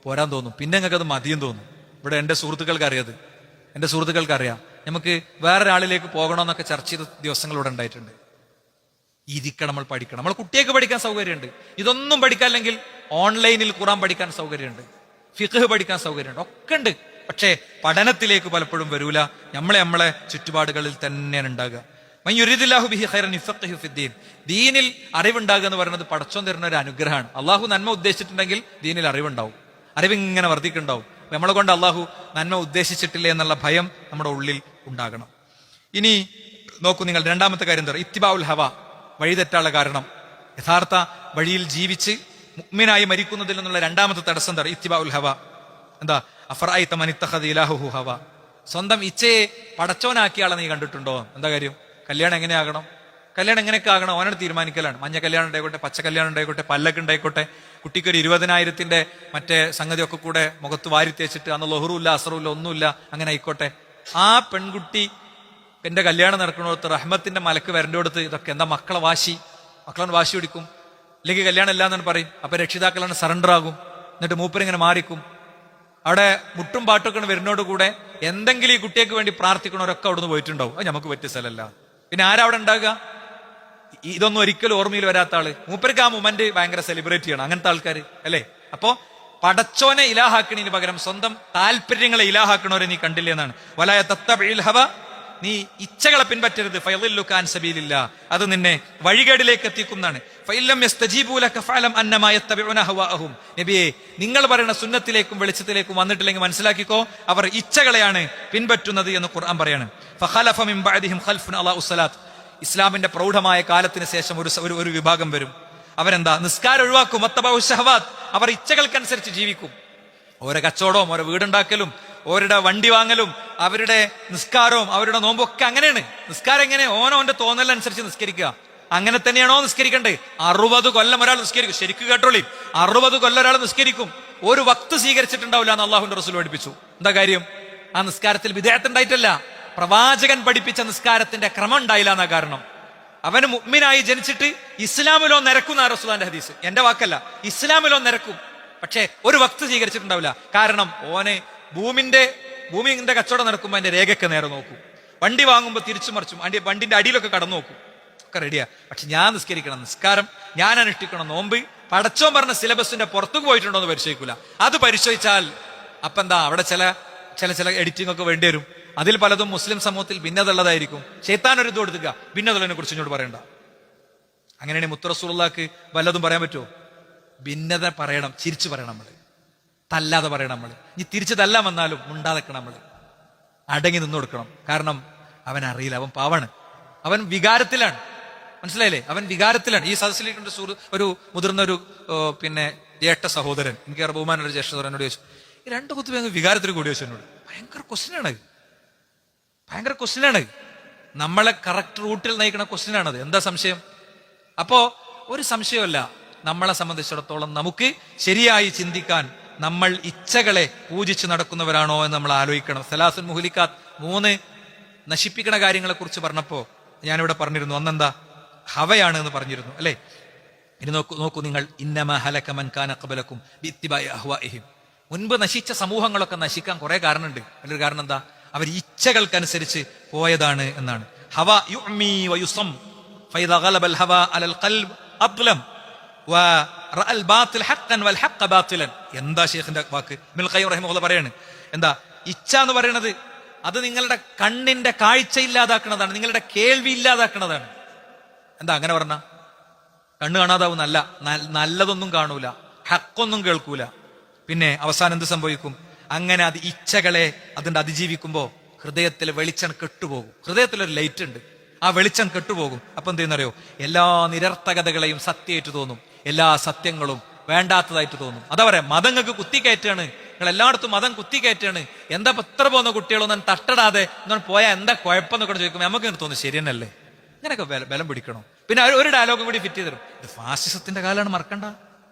Speaker 1: പോരാൻ തോന്നും. പിന്നെ നിങ്ങൾക്ക് അത് മതിയും തോന്നും. ഇവിടെ എൻ്റെ സുഹൃത്തുക്കൾക്ക് അറിയാം. നമുക്ക് വേറൊരാളിലേക്ക് പോകണമെന്നൊക്കെ ചർച്ച ചെയ്ത ദിവസങ്ങൾ ഇവിടെ ഉണ്ടായിട്ടുണ്ട്. ഇരിക്കണം, നമ്മൾ പഠിക്കണം. നമ്മൾ കുട്ടിയൊക്കെ പഠിക്കാൻ സൗകര്യമുണ്ട്. ഇതൊന്നും പഠിക്കാനില്ലെങ്കിൽ ഓൺലൈനിൽ ഖുർആൻ പഠിക്കാൻ സൗകര്യമുണ്ട്, ഫിഖ് പഠിക്കാൻ സൗകര്യമുണ്ട്, ഒക്കെ ഉണ്ട്. പക്ഷേ പഠനത്തിലേക്ക് പലപ്പോഴും വരൂല. നമ്മളെ ചുറ്റുപാടുകളിൽ തന്നെയാണ് ഉണ്ടാകുക. മയ്യുരിദില്ലാഹു ബിഹി ഖൈറൻ യുഫഖിഹു ഫിദ്ദീൻ, ദീനിൽ അറിവുണ്ടാകുക എന്ന് പറയുന്നത് പടച്ചോൻ തരുന്ന ഒരു അനുഗ്രഹമാണ്. അള്ളാഹു നന്മ ഉദ്ദേശിച്ചിട്ടുണ്ടെങ്കിൽ ദീനിൽ അറിവുണ്ടാവും, അറിവിങ്ങനെ വർദ്ധിക്കുന്നുണ്ടാവും. നമ്മളെ കൊണ്ട് അള്ളാഹു നന്മ ഉദ്ദേശിച്ചിട്ടില്ല എന്നുള്ള ഭയം നമ്മുടെ ഉള്ളിൽ ഉണ്ടാകണം. ഇനി നോക്കൂ നിങ്ങൾ, രണ്ടാമത്തെ കാര്യം എന്താ? ഇത്തിബാഉൽ ഹവ, വഴിതെറ്റാനുള്ള കാരണം. യഥാർത്ഥ വഴിയിൽ ജീവിച്ച് മുഅ്മിനായി മരിക്കുന്നതിൽ നിന്നുള്ള രണ്ടാമത്തെ തടസ്സം എന്താ? ഇത്തിബാഉൽ ഹവ. എന്താ? അഫറഅയ്ത മൻ ഇത്തഖദ ഇലാഹുഹു ഹവ. സ്വന്തം ഇച്ഛയെ പടച്ചോനാക്കിയ ആളെ നീ കണ്ടിട്ടുണ്ടോ? എന്താ കാര്യം? കല്യാണം എങ്ങനെയാകണം, കല്യാണം എങ്ങനെയൊക്കെ ആകണം അവനാണ് തീരുമാനിക്കലാണ്. മഞ്ഞ കല്യാണം ഉണ്ടായിക്കോട്ടെ, പച്ച കല്യാണം ഉണ്ടായിക്കോട്ടെ, പല്ലക്ക് ഉണ്ടായിക്കോട്ടെ, കുട്ടിക്കൊരു 20,000 മറ്റേ സംഗതിയൊക്കെ കൂടെ മുഖത്ത് വാരി തേച്ചിട്ട് അന്ന് ലൊഹറുമില്ല അസറുമില്ല ഒന്നുമില്ല, അങ്ങനെ ആയിക്കോട്ടെ. ആ പെൺകുട്ടി എന്റെ കല്യാണം നടക്കണോടത്ത് റഹ്മത്തിന്റെ മലക്ക് വരണ്ടോടത്ത് ഇതൊക്കെ എന്താ? മക്കളെ വാശി പിടിക്കും, അല്ലെങ്കിൽ കല്യാണം ഇല്ലാന്നാണ് പറയും. അപ്പൊ രക്ഷിതാക്കളാണ് സറണ്ടർ ആകും. എന്നിട്ട് മൂപ്പരിങ്ങനെ മാറിക്കും. അവിടെ മുട്ടും പാട്ടൊക്കെ വരുന്നോട് കൂടെ എന്തെങ്കിലും ഈ കുട്ടിയൊക്കെ വേണ്ടി പ്രാർത്ഥിക്കണവരൊക്കെ അവിടുന്ന് പോയിട്ടുണ്ടാവും. അത് നമുക്ക് പറ്റിയ സ്ഥലമല്ല. പിന്നെ ആരാ അവിടെ ഉണ്ടാകുക? ഇതൊന്നും ഒരിക്കലും ഓർമ്മയിൽ വരാത്ത ആള്. മൂപ്പർക്ക് ആ മൊമെന്റ് ഭയങ്കര സെലിബ്രേറ്റ് ചെയ്യണം, അങ്ങനത്തെ ആൾക്കാർ അല്ലേ? അപ്പോ പടച്ചോനെ ഇലാഹാക്കണതിന് പകരം സ്വന്തം താല്പര്യങ്ങളെ ഇലാഹാക്കണവരെ നീ കണ്ടില്ലേ എന്നാണ്. വലായ തത്തബിഇൽ ഹവ, നീ ഇച്ഛകളെ പിൻപറ്റരുത്. ഫയളില്ലുക അൻ സബീലില്ലാ, അത് നിന്നെ വഴികേടിലേക്ക് എത്തിക്കുന്നതാണ്. ഫഇല്ലം യസ്തജീബു ലക ഫഅലം അന്നമാ യത്തബിഉന ഹവാഅഹും. നബിയേ, നിങ്ങൾ പറയുന്ന സുന്നത്തിലേക്കും വെളിച്ചത്തിലേക്കും വന്നിട്ടില്ലെങ്കിൽ മനസ്സിലാക്കിക്കോ, അവർ ഇച്ഛകളെയാണ് പിൻപറ്റുന്നത് എന്ന് ഖുർആൻ പറയാണ്. ഫഖലഫ മിൻ ബഅദിഹിം ഖൽഫുൻ അളാഉസ് സ്വലാത്ത്. ഇസ്ലാമിന്റെ പ്രൗഢമായ കാലത്തിന് ശേഷം ഒരു വിഭാഗം വരും. അവരെന്താ? നിസ്കാരം ഒഴിവാക്കും. വത്തബഉ ശഹവാത്ത്, അവർ ഇച്ഛകൾക്കനുസരിച്ച് ജീവിക്കും. ഓരോ കച്ചവടവും ഓരോ വീടുണ്ടാക്കലും ഓരുടെ വണ്ടി വാങ്ങലും അവരുടെ നിസ്കാരവും അവരുടെ നോമ്പും ഒക്കെ അങ്ങനെയാണ്. നിസ്കാരം എങ്ങനെ? ഓന്റെ തോന്നലനുസരിച്ച് നിസ്കരിക്കുക. അങ്ങനെ തന്നെയാണോ നിസ്കരിക്കണ്ടേ? 60 കൊല്ലം ഒരാൾ നിസ്കരിക്കും. ശരിക്കും കേട്ടോളി, 60 കൊല്ലം ഒരാൾ നിസ്കരിക്കും, ഒരു വക്ത് സ്വീകരിച്ചിട്ടുണ്ടാവില്ല എന്ന് അള്ളാഹുവിന്റെ റസൂൽ പഠിപ്പിച്ചു. എന്താ കാര്യം? ആ നിസ്കാരത്തിൽ വിദേഹത്ത് ഉണ്ടായിട്ടല്ല, പ്രവാചകൻ പഠിപ്പിച്ച നിസ്കാരത്തിന്റെ ക്രമം ഉണ്ടായില്ല എന്നാ കാരണം. അവന് മുഅ്മിനായി ജനിച്ചിട്ട് ഇസ്ലാമിലോ നിരക്കുന്ന റസൂലുള്ളാഹിന്റെ ഹദീസ്, എന്റെ വാക്കല്ല, ഇസ്ലാമിലോ നിരക്കും. പക്ഷെ ഒരു വക്ത് സ്വീകരിച്ചിട്ടുണ്ടാവില്ല. കാരണം ഓന് ഭൂമിന്റെ കച്ചവടം നടക്കുമ്പോൾ അതിന്റെ രേഖയൊക്കെ നേരെ നോക്കും. വണ്ടി വാങ്ങുമ്പോൾ തിരിച്ചു മറിച്ചും വണ്ടിന്റെ അടിയിലൊക്കെ കടന്നു നോക്കും. ഒക്കെ റെഡിയാ. പക്ഷെ ഞാൻ നിസ്കരിക്കണം, നിസ്കാരം ഞാൻ അനുഷ്ഠിക്കണം, നോമ്പ് പടച്ചോൻ പറഞ്ഞ സിലബസിന്റെ പുറത്തു പോയിട്ടുണ്ടോ എന്ന് പരിശോധിക്കൂല. അത് പരിശോധിച്ചാൽ അപ്പൊ എന്താ? അവിടെ ചില എഡിറ്റിംഗ് ഒക്കെ വേണ്ടി വരും. അതിൽ പലതും മുസ്ലിം സമൂഹത്തിൽ ഭിന്നത ഉള്ളതായിരിക്കും. ശൈത്താൻ ഒരു ഇത് കൊടുക്കുക, ഭിന്നതയെ കുറിച്ച് ഇങ്ങോട്ട് പറയണ്ട. അങ്ങനെയാണെങ്കിൽ മുത്ത് റസൂലുള്ളാഹിക്ക് വല്ലതും പറയാൻ പറ്റുമോ? ഭിന്നത പറയണം, ചിരിച്ചു പറയണം, നമ്മള് തല്ലാതെ പറയണം. നമ്മള് ഇനി തിരിച്ചു തല്ലാൻ വന്നാലും മുണ്ടാതെക്കണം, നമ്മള് അടങ്ങി നിന്ന് കൊടുക്കണം. കാരണം അവൻ അറിയില്ല, അവൻ പാവാണ്, അവൻ വികാരത്തിലാണ്. മനസ്സിലായില്ലേ? അവൻ വികാരത്തിലാണ്. ഈ സദസ്സിലേക്ക് ഒരു മുതിർന്ന ഒരു ജ്യേഷ്ഠ സഹോദരൻ, എനിക്ക് ബഹുമാനം ഒരു ജ്യേഷ്ഠ സഹോദരനോട് ചോദിച്ചു, ഈ 2 കുത്തുബ വികാരത്തിൽ കൂടി ചോദിച്ചു എന്നോട്. ഭയങ്കര ക്വസ്റ്റ്യനാണ്. നമ്മളെ കറക്റ്റ് റൂട്ടിൽ നയിക്കുന്ന ക്വസ്റ്റ്യനാണത്. എന്താ സംശയം? അപ്പോ ഒരു സംശയമല്ല, നമ്മളെ സംബന്ധിച്ചിടത്തോളം നമുക്ക് ശരിയായി ചിന്തിക്കാൻ നമ്മൾ ഇച്ഛകളെ പൂജിച്ച് നടക്കുന്നവരാണോ എന്ന് നമ്മൾ ആലോചിക്കണം. സലാസുൽ മുഹ്ലിക്കാത്ത്, 3 നശിപ്പിക്കുന്ന കാര്യങ്ങളെ കുറിച്ച് പറഞ്ഞപ്പോ ഞാനിവിടെ പറഞ്ഞിരുന്നു, ഒന്നെന്താ? ഹവയാണ് എന്ന് പറഞ്ഞിരുന്നു അല്ലെ? ഇനി നോക്കൂ നിങ്ങൾ, ഇന്നമാ ഹലക മൻ കാന ഖബലകും ബിഇത്തിബാഇ അഹ്വാഇഹിം. മുൻപ് നശിച്ച സമൂഹങ്ങളൊക്കെ നശിക്കാൻ കുറെ കാരണമുണ്ട്. അതിലൊരു കാരണം എന്താ? അവർ ഇച്ഛകൾക്കനുസരിച്ച് പോയതാണ് എന്നാണ്. ഹവ യുഅ്മി വയുസം ഫഇദാ ഗലബൽ ഹവ അലൽ ഖൽബ് അദ്ലം വറഅൽ ബാതിൽ ഹഖൻ വൽ ഹഖ ബാതിലൻ. എന്താ ഷെയ്ഖിന്റെ വാക്ക്? ഇബ്നുൽ ഖയ്യിം റഹിമഹുല്ലാഹ് പറയാണ്, എന്താ ഇച്ഛ എന്ന് പറയുന്നത്? അത് നിങ്ങളുടെ കണ്ണിന്റെ കാഴ്ച ഇല്ലാതാക്കുന്നതാണ്, നിങ്ങളുടെ കേൾവി ഇല്ലാതാക്കുന്നതാണ്. എന്താ അങ്ങനെ പറഞ്ഞ? കണ്ണ് കാണാതാവുന്നല്ല, നല്ലതൊന്നും കാണൂല, ഹക്കൊന്നും കേൾക്കൂല. പിന്നെ അവസാനം എന്ത് സംഭവിക്കും? അങ്ങനെ അത് ഇച്ഛകളെ അതിന്റെ അതിജീവിക്കുമ്പോ ഹൃദയത്തിൽ വെളിച്ചം കെട്ടുപോകും. ഹൃദയത്തിലൊരു ലൈറ്റ് ഉണ്ട്, ആ വെളിച്ചം കെട്ടുപോകും. അപ്പൊ എന്ത് ചെയ്യുന്നറിയോ? എല്ലാ നിരർത്ഥകതകളെയും സത്യമായിട്ട് തോന്നും, എല്ലാ സത്യങ്ങളും വേണ്ടാത്തതായിട്ട് തോന്നും. അതാ പറയാം, മതങ്ങൾക്ക് കുത്തിക്കയറ്റാണ്, നിങ്ങൾ എല്ലായിടത്തും മതം കുത്തിക്കയറ്റാണ്. എന്താ എത്ര പോകുന്ന കുട്ടികളൊന്നും തട്ടടാതെ എന്നോട് പോയാൽ എന്താ കുഴപ്പമെന്നൊക്കെ ചോദിക്കുമ്പോൾ നമുക്ക് തോന്നുന്നു ശരി തന്നെയല്ലേ, ഇങ്ങനെയൊക്കെ ബലം പിടിക്കണം. പിന്നെ ഒരു ഡയലോഗും കൂടി ഫിറ്റ് ചെയ്ത് തരും, ഇത് ഫാസിസത്തിന്റെ കാലമാണ്, മറക്കണ്ട.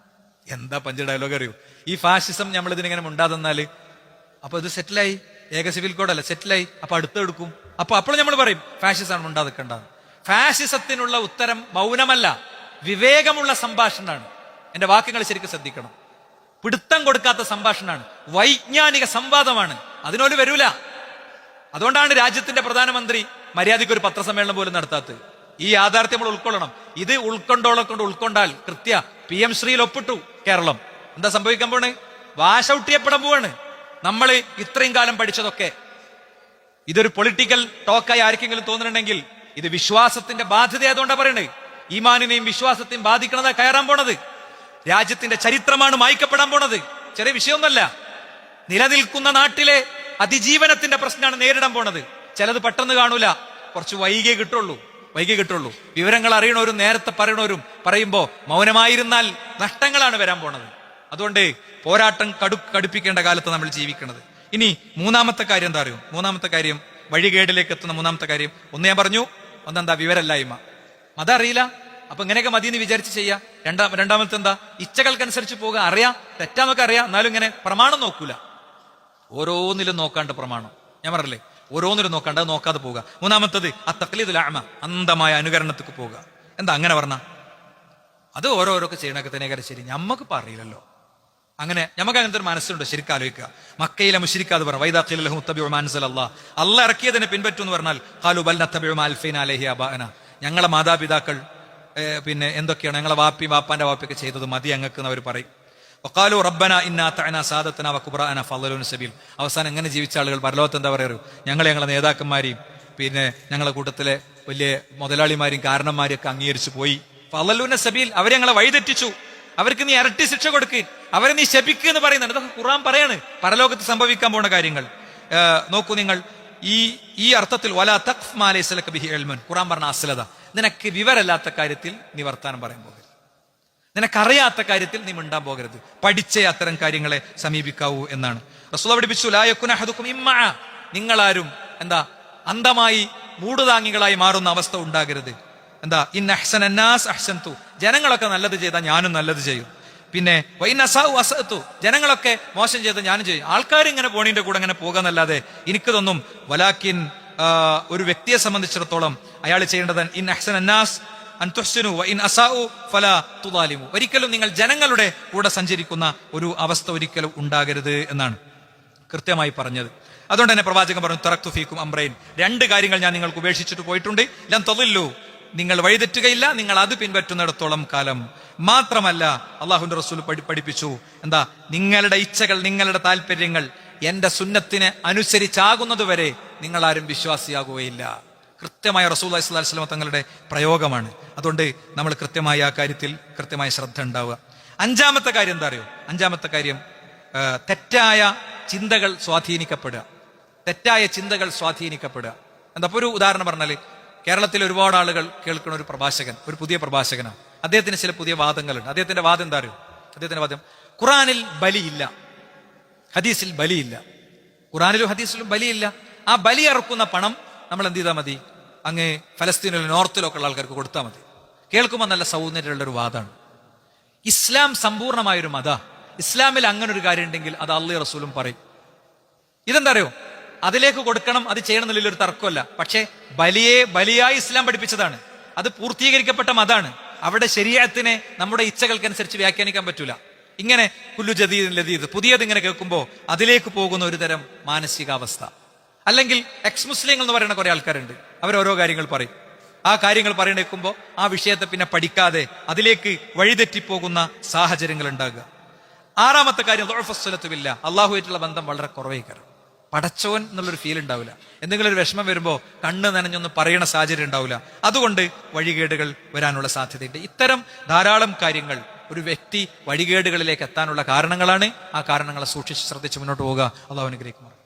Speaker 1: എന്താ 5 ഡയലോഗ് അറിയൂ? ഈ ഫാസിസം നമ്മൾ ഇതിനിങ്ങനെ മുണ്ടാതെന്നാല് അപ്പൊ ഇത് സെറ്റിലായി, ഏക സിവിൽ കോഡല്ല, സെറ്റിലായി. അപ്പൊ അടുത്തെടുക്കും. അപ്പോഴും നമ്മൾ പറയും ഫാഷിസമാണ്, മുണ്ടാതെക്കണ്ട. ഫാഷിസത്തിനുള്ള ഉത്തരം മൗനമല്ല, വിവേകമുള്ള സംഭാഷണമാണ്. എന്റെ വാക്കുകൾ ശരിക്കും ശ്രദ്ധിക്കണം. പിടുത്തം കൊടുക്കാത്ത സംഭാഷണമാണ്, വൈജ്ഞാനിക സംവാദമാണ്. അതിനോട് വരൂല. അതുകൊണ്ടാണ് രാജ്യത്തിന്റെ പ്രധാനമന്ത്രി മര്യാദയ്ക്ക് ഒരു പത്രസമ്മേളനം പോലും നടത്താത്തത്. ഈ യാഥാർത്ഥ്യം നമ്മൾ ഉൾക്കൊള്ളണം. ഇത് ഉൾക്കൊണ്ടാൽ കൃത്യ PM ശ്രീയിൽ ഒപ്പിട്ടു കേരളം. എന്താ സംഭവിക്കാൻ പോണേ? വാഷ് ഔട്ട് ചെയ്യപ്പെടാൻ പോവാണ്. നമ്മൾ ഇത്രയും കാലം പഠിച്ചതൊക്കെ ഇതൊരു പൊളിറ്റിക്കൽ ടോക്കായി ആർക്കെങ്കിലും തോന്നുന്നുണ്ടെങ്കിൽ ഇത് വിശ്വാസത്തിന്റെ ബാധ്യത ആയതുകൊണ്ടാണ് പറയണേ. ഈമാനിനെയും വിശ്വാസത്തെയും ബാധിക്കണതാ കയറാൻ പോണത്. രാജ്യത്തിന്റെ ചരിത്രമാണ് മായ്ക്കപ്പെടാൻ പോണത്. ചെറിയ വിഷയമൊന്നല്ല. നിലനിൽക്കുന്ന നാട്ടിലെ അതിജീവനത്തിന്റെ പ്രശ്നമാണ് നേരിടാൻ പോണത്. ചിലത് പെട്ടെന്ന് കാണൂല, കുറച്ച് വൈകിയേ കിട്ടുള്ളൂ. വൈകി കിട്ടുള്ളൂ. വിവരങ്ങൾ അറിയണവരും നേരത്തെ പറയണവരും പറയുമ്പോൾ മൗനമായിരുന്നാൽ നഷ്ടങ്ങളാണ് വരാൻ പോണത്. അതുകൊണ്ട് പോരാട്ടം കടുപ്പിക്കേണ്ട കാലത്ത് നമ്മൾ ജീവിക്കുന്നത്. ഇനി മൂന്നാമത്തെ കാര്യം എന്താ അറിയോ? മൂന്നാമത്തെ കാര്യം, വഴികേടിലേക്ക് എത്തുന്ന മൂന്നാമത്തെ കാര്യം, ഒന്ന് ഞാൻ പറഞ്ഞു, ഒന്നെന്താ? വിവരമില്ലായ്മ. മതം അറിയില്ല, അപ്പൊ ഇങ്ങനെയൊക്കെ മതി എന്ന് വിചാരിച്ച് ചെയ്യാം. രണ്ടാമത്തെ എന്താ? ഇച്ഛകൾക്കനുസരിച്ച് പോകുക. അറിയാം, തെറ്റാന്നൊക്കെ അറിയാം, എന്നാലും ഇങ്ങനെ പ്രമാണം നോക്കൂല. ഓരോന്നിലും നോക്കാണ്ട് പ്രമാണം. ഞാൻ പറഞ്ഞില്ലേ, ഓരോന്നിലും നോക്കാണ്ട്, അത് നോക്കാതെ പോവുക. മൂന്നാമത്തത് തഖ്ലീദുൽ അഅമ, അന്ധമായ അനുകരണത്തിക്ക് പോവുക. എന്താ അങ്ങനെ പറഞ്ഞ? അത് ഓരോരൊക്കെ ചെയ്യണൊക്കെ തന്നെ കാര്യം ശരി, ഞമ്മക്കിപ്പോ അറിയില്ലല്ലോ. അങ്ങനെ നമുക്ക് അങ്ങനത്തെ ഒരു മനസ്സുണ്ടോ? ശരിക്കും ആലോചിക്കുക. മക്കയിലെ മുശ്രിക്കാതെ പറഞ്ഞു, വൈദാ ഖീല ലഹും ഇത്തബിഉ മാ അൻസലല്ലാഹ്, അല്ലാഹ് ഇറക്കിയതിനെ പിൻപറ്റൂ എന്ന് പറഞ്ഞാൽ, ഖാലു ബൽ നത്തബിഉ മാ അൽഫൈന അലൈഹി ആബാഅന, ഞങ്ങളെ മാതാപിതാക്കൾ പിന്നെ എന്തൊക്കെയാണ് ഞങ്ങളെ വാപ്പാന്റെ വാപ്പിയൊക്കെ ചെയ്തത് മതി ഞങ്ങൾക്ക് എന്ന് അവർ പറയും. വഖാലു റബ്ബന ഇന്നാ അതഅനാ സാദതന വകുബ്റാഅന ഫളലുന സബീൽ. അവസാനം എങ്ങനെ ജീവിച്ച ആളുകൾ പരലോകത്ത് എന്താ പറയാറ്? ഞങ്ങളെ നേതാക്കന്മാരെയും പിന്നെ ഞങ്ങളെ കൂട്ടത്തിലെ വലിയ മുതലാളിമാരെയും കാരണന്മാരെയും ഒക്കെ അംഗീകരിച്ചു പോയി. ഫളലുന സബീൽ, അവരെ ഞങ്ങളെ വഴിതെറ്റിച്ചു. അവർക്ക് നീ ഇരട്ടി ശിക്ഷ കൊടുക്ക്, അവരെ നീ ശപിക്ക് എന്ന് പറയുന്നുണ്ട്. ഇതൊക്കെ ഖുർആൻ പറയാണ്, പരലോകത്ത് സംഭവിക്കാൻ പോണ കാര്യങ്ങൾ. നോക്കൂ നിങ്ങൾ, ഈ അർത്ഥത്തിൽ വലാ തഖ്ഫ് മാ ലൈസ ലക ബിഹി ഇൽമുൻ, ഖുർആൻ പറഞ്ഞ അസ്ലത, നിനക്ക് വിവരമില്ലാത്ത കാര്യത്തിൽ നീ വർത്താനം പറയാൻ പോകരുത്, നിനക്കറിയാത്ത കാര്യത്തിൽ നീ മിണ്ടാൻ പോകരുത്, പഠിച്ചേ അത്തരം കാര്യങ്ങളെ സമീപിക്കാവൂ എന്നാണ് റസൂൽ പഠിപ്പിച്ചു. ലാ യകുന അഹദുകും ഇമ്മാ, നിങ്ങളാരും എന്താ അന്ധമായി മൂടുതാങ്ങികളായി മാറുന്ന അവസ്ഥ ഉണ്ടാകരുത്. എന്താ? ഇന്ന അഹ്സനന്നാസ് അഹ്സൻതു, ജനങ്ങളൊക്കെ നല്ലത് ചെയ്താൽ ഞാനും നല്ലത് ചെയ്യും. പിന്നെ വഇന്ന അസാഉ അസഅതു, ജനങ്ങളൊക്കെ മോശം ചെയ്താൽ ഞാനും ചെയ്യും. ആൾക്കാർ ഇങ്ങനെ പോണീന്റെ കൂടെ അങ്ങനെ പോകാന്നല്ലാതെ എനിക്ക് തോന്നും വലാകിൻ ഒരു വ്യക്തിയെ സംബന്ധിച്ചിടത്തോളം അയാൾ ചെയ്യേണ്ടത് ഇൻ അഹ്സനന്നാസ് അൻ തുഹ്സിനു വഇൻ അസാഉ ഫലാ തുദാലിമു, ഒരിക്കലും നിങ്ങൾ ജനങ്ങളുടെ കൂടെ സഞ്ചരിക്കുന്ന ഒരു അവസ്ഥ ഒരിക്കലും ഉണ്ടാകരുത് എന്നാണ് കൃത്യമായി പറഞ്ഞത്. അതുകൊണ്ട് തന്നെ പ്രവാചകൻ പറഞ്ഞു, തറക്തു ഫീക്കും അംറൈൻ, രണ്ട് കാര്യങ്ങൾ ഞാൻ നിങ്ങൾക്ക് ഉപേക്ഷിച്ചിട്ട് പോയിട്ടുണ്ട്. ലൻ തദില്ലു, നിങ്ങൾ വഴിതെറ്റുകയില്ല, നിങ്ങൾ അത് പിൻപറ്റുന്നിടത്തോളം കാലം. മാത്രമല്ല അള്ളാഹുവിന്റെ റസൂൽ പഠിപ്പിച്ചു, എന്താ? നിങ്ങളുടെ ഇച്ഛകൾ, നിങ്ങളുടെ താല്പര്യങ്ങൾ എന്റെ സുന്നത്തിനെ അനുസരിച്ചാകുന്നത് വരെ നിങ്ങൾ ആരും വിശ്വാസിയാകുകയില്ല. കൃത്യമായ റസൂലുള്ളാഹി സ്വല്ലല്ലാഹു അലൈഹി വസല്ലം തങ്ങളുടെ പ്രയോഗമാണ്. അതുകൊണ്ട് നമ്മൾ കൃത്യമായി ആ കാര്യത്തിൽ കൃത്യമായ ശ്രദ്ധ ഉണ്ടാവുക. അഞ്ചാമത്തെ കാര്യം എന്താ അറിയോ? അഞ്ചാമത്തെ കാര്യം തെറ്റായ ചിന്തകൾ സ്വാധീനിക്കപ്പെടുക. തെറ്റായ ചിന്തകൾ സ്വാധീനിക്കപ്പെടുക. എന്താ? ഒരു ഉദാഹരണം പറഞ്ഞാൽ, കേരളത്തിൽ ഒരുപാട് ആളുകൾ കേൾക്കുന്ന ഒരു പ്രഭാഷകൻ, ഒരു പുതിയ പ്രഭാഷകനാണ്. അദ്ദേഹത്തിന് ചില പുതിയ വാദങ്ങളുണ്ട്. അദ്ദേഹത്തിന്റെ വാദം എന്താ അറിയോ? അദ്ദേഹത്തിന്റെ വാദം, ഖുറാനിൽ ബലിയില്ല, ഹദീസിൽ ബലിയില്ല. ഖുറാനിലും ഹദീസിലും ബലിയില്ല. ആ ബലി ഇറക്കുന്ന പണം നമ്മൾ എന്ത് ചെയ്താൽ മതി? അങ്ങ് ഫലസ്തീനിലും നോർത്തിലൊക്കെ ഉള്ള ആൾക്കാർക്ക് കൊടുത്താൽ മതി. കേൾക്കുമ്പോൾ നല്ല സൗന്ദര്യമുള്ള ഒരു വാദമാണ്. ഇസ്ലാം സമ്പൂർണമായൊരു മത. ഇസ്ലാമിൽ അങ്ങനെ ഒരു കാര്യം ഉണ്ടെങ്കിൽ അത് അള്ളാഹും റസൂലും പറയും. ഇതെന്താ അറിയോ? അതിലേക്ക് കൊടുക്കണം, അത് ചെയ്യണം എന്നുള്ളൊരു തർക്കമല്ല. പക്ഷേ ബലിയായി ഇസ്ലാം പഠിപ്പിച്ചതാണ്. അത് പൂർത്തീകരിക്കപ്പെട്ട മതാണ്. അവിടെ ശരീഅത്തിനെ നമ്മുടെ ഇച്ഛകൾക്കനുസരിച്ച് വ്യാഖ്യാനിക്കാൻ പറ്റൂല. ഇങ്ങനെ കുല്ലു ജദീദ് ലദീദ്, പുതിയത് ഇങ്ങനെ കേൾക്കുമ്പോൾ അതിലേക്ക് പോകുന്ന ഒരു തരം മാനസികാവസ്ഥ. അല്ലെങ്കിൽ എക്സ് മുസ്ലിങ്ങൾ എന്ന് പറയുന്ന കുറെ ആൾക്കാരുണ്ട്. അവരോരോ കാര്യങ്ങൾ പറയും. ആ കാര്യങ്ങൾ പറയണേക്കുമ്പോൾ ആ വിഷയത്തെ പിന്നെ പഠിക്കാതെ അതിലേക്ക് വഴിതെറ്റിപ്പോകുന്ന സാഹചര്യങ്ങൾ ഉണ്ടാകുക. ആറാമത്തെ കാര്യം, ദുഅഫസ്സലത്തുബില്ല, അള്ളാഹുവായിട്ടുള്ള ബന്ധം വളരെ കുറവേക്കാരം. പടച്ചോൻ എന്നുള്ളൊരു ഫീൽ ഉണ്ടാവില്ല. എന്തെങ്കിലും ഒരു വിഷമം വരുമ്പോൾ കണ്ണ് നനഞ്ഞൊന്ന് പറയണ സാഹചര്യം ഉണ്ടാവില്ല. അതുകൊണ്ട് വഴികേടുകൾ വരാനുള്ള സാധ്യതയുണ്ട്. ഇത്തരം ധാരാളം കാര്യങ്ങൾ ഒരു വ്യക്തി വഴികേടുകളിലേക്ക് എത്താനുള്ള കാരണങ്ങളാണ്. ആ കാരണങ്ങളെ സൂക്ഷിച്ച് ശ്രദ്ധിച്ച് മുന്നോട്ട് പോവുക. അള്ളാഹു അനുഗ്രഹിക്കുമാറാകട്ടെ.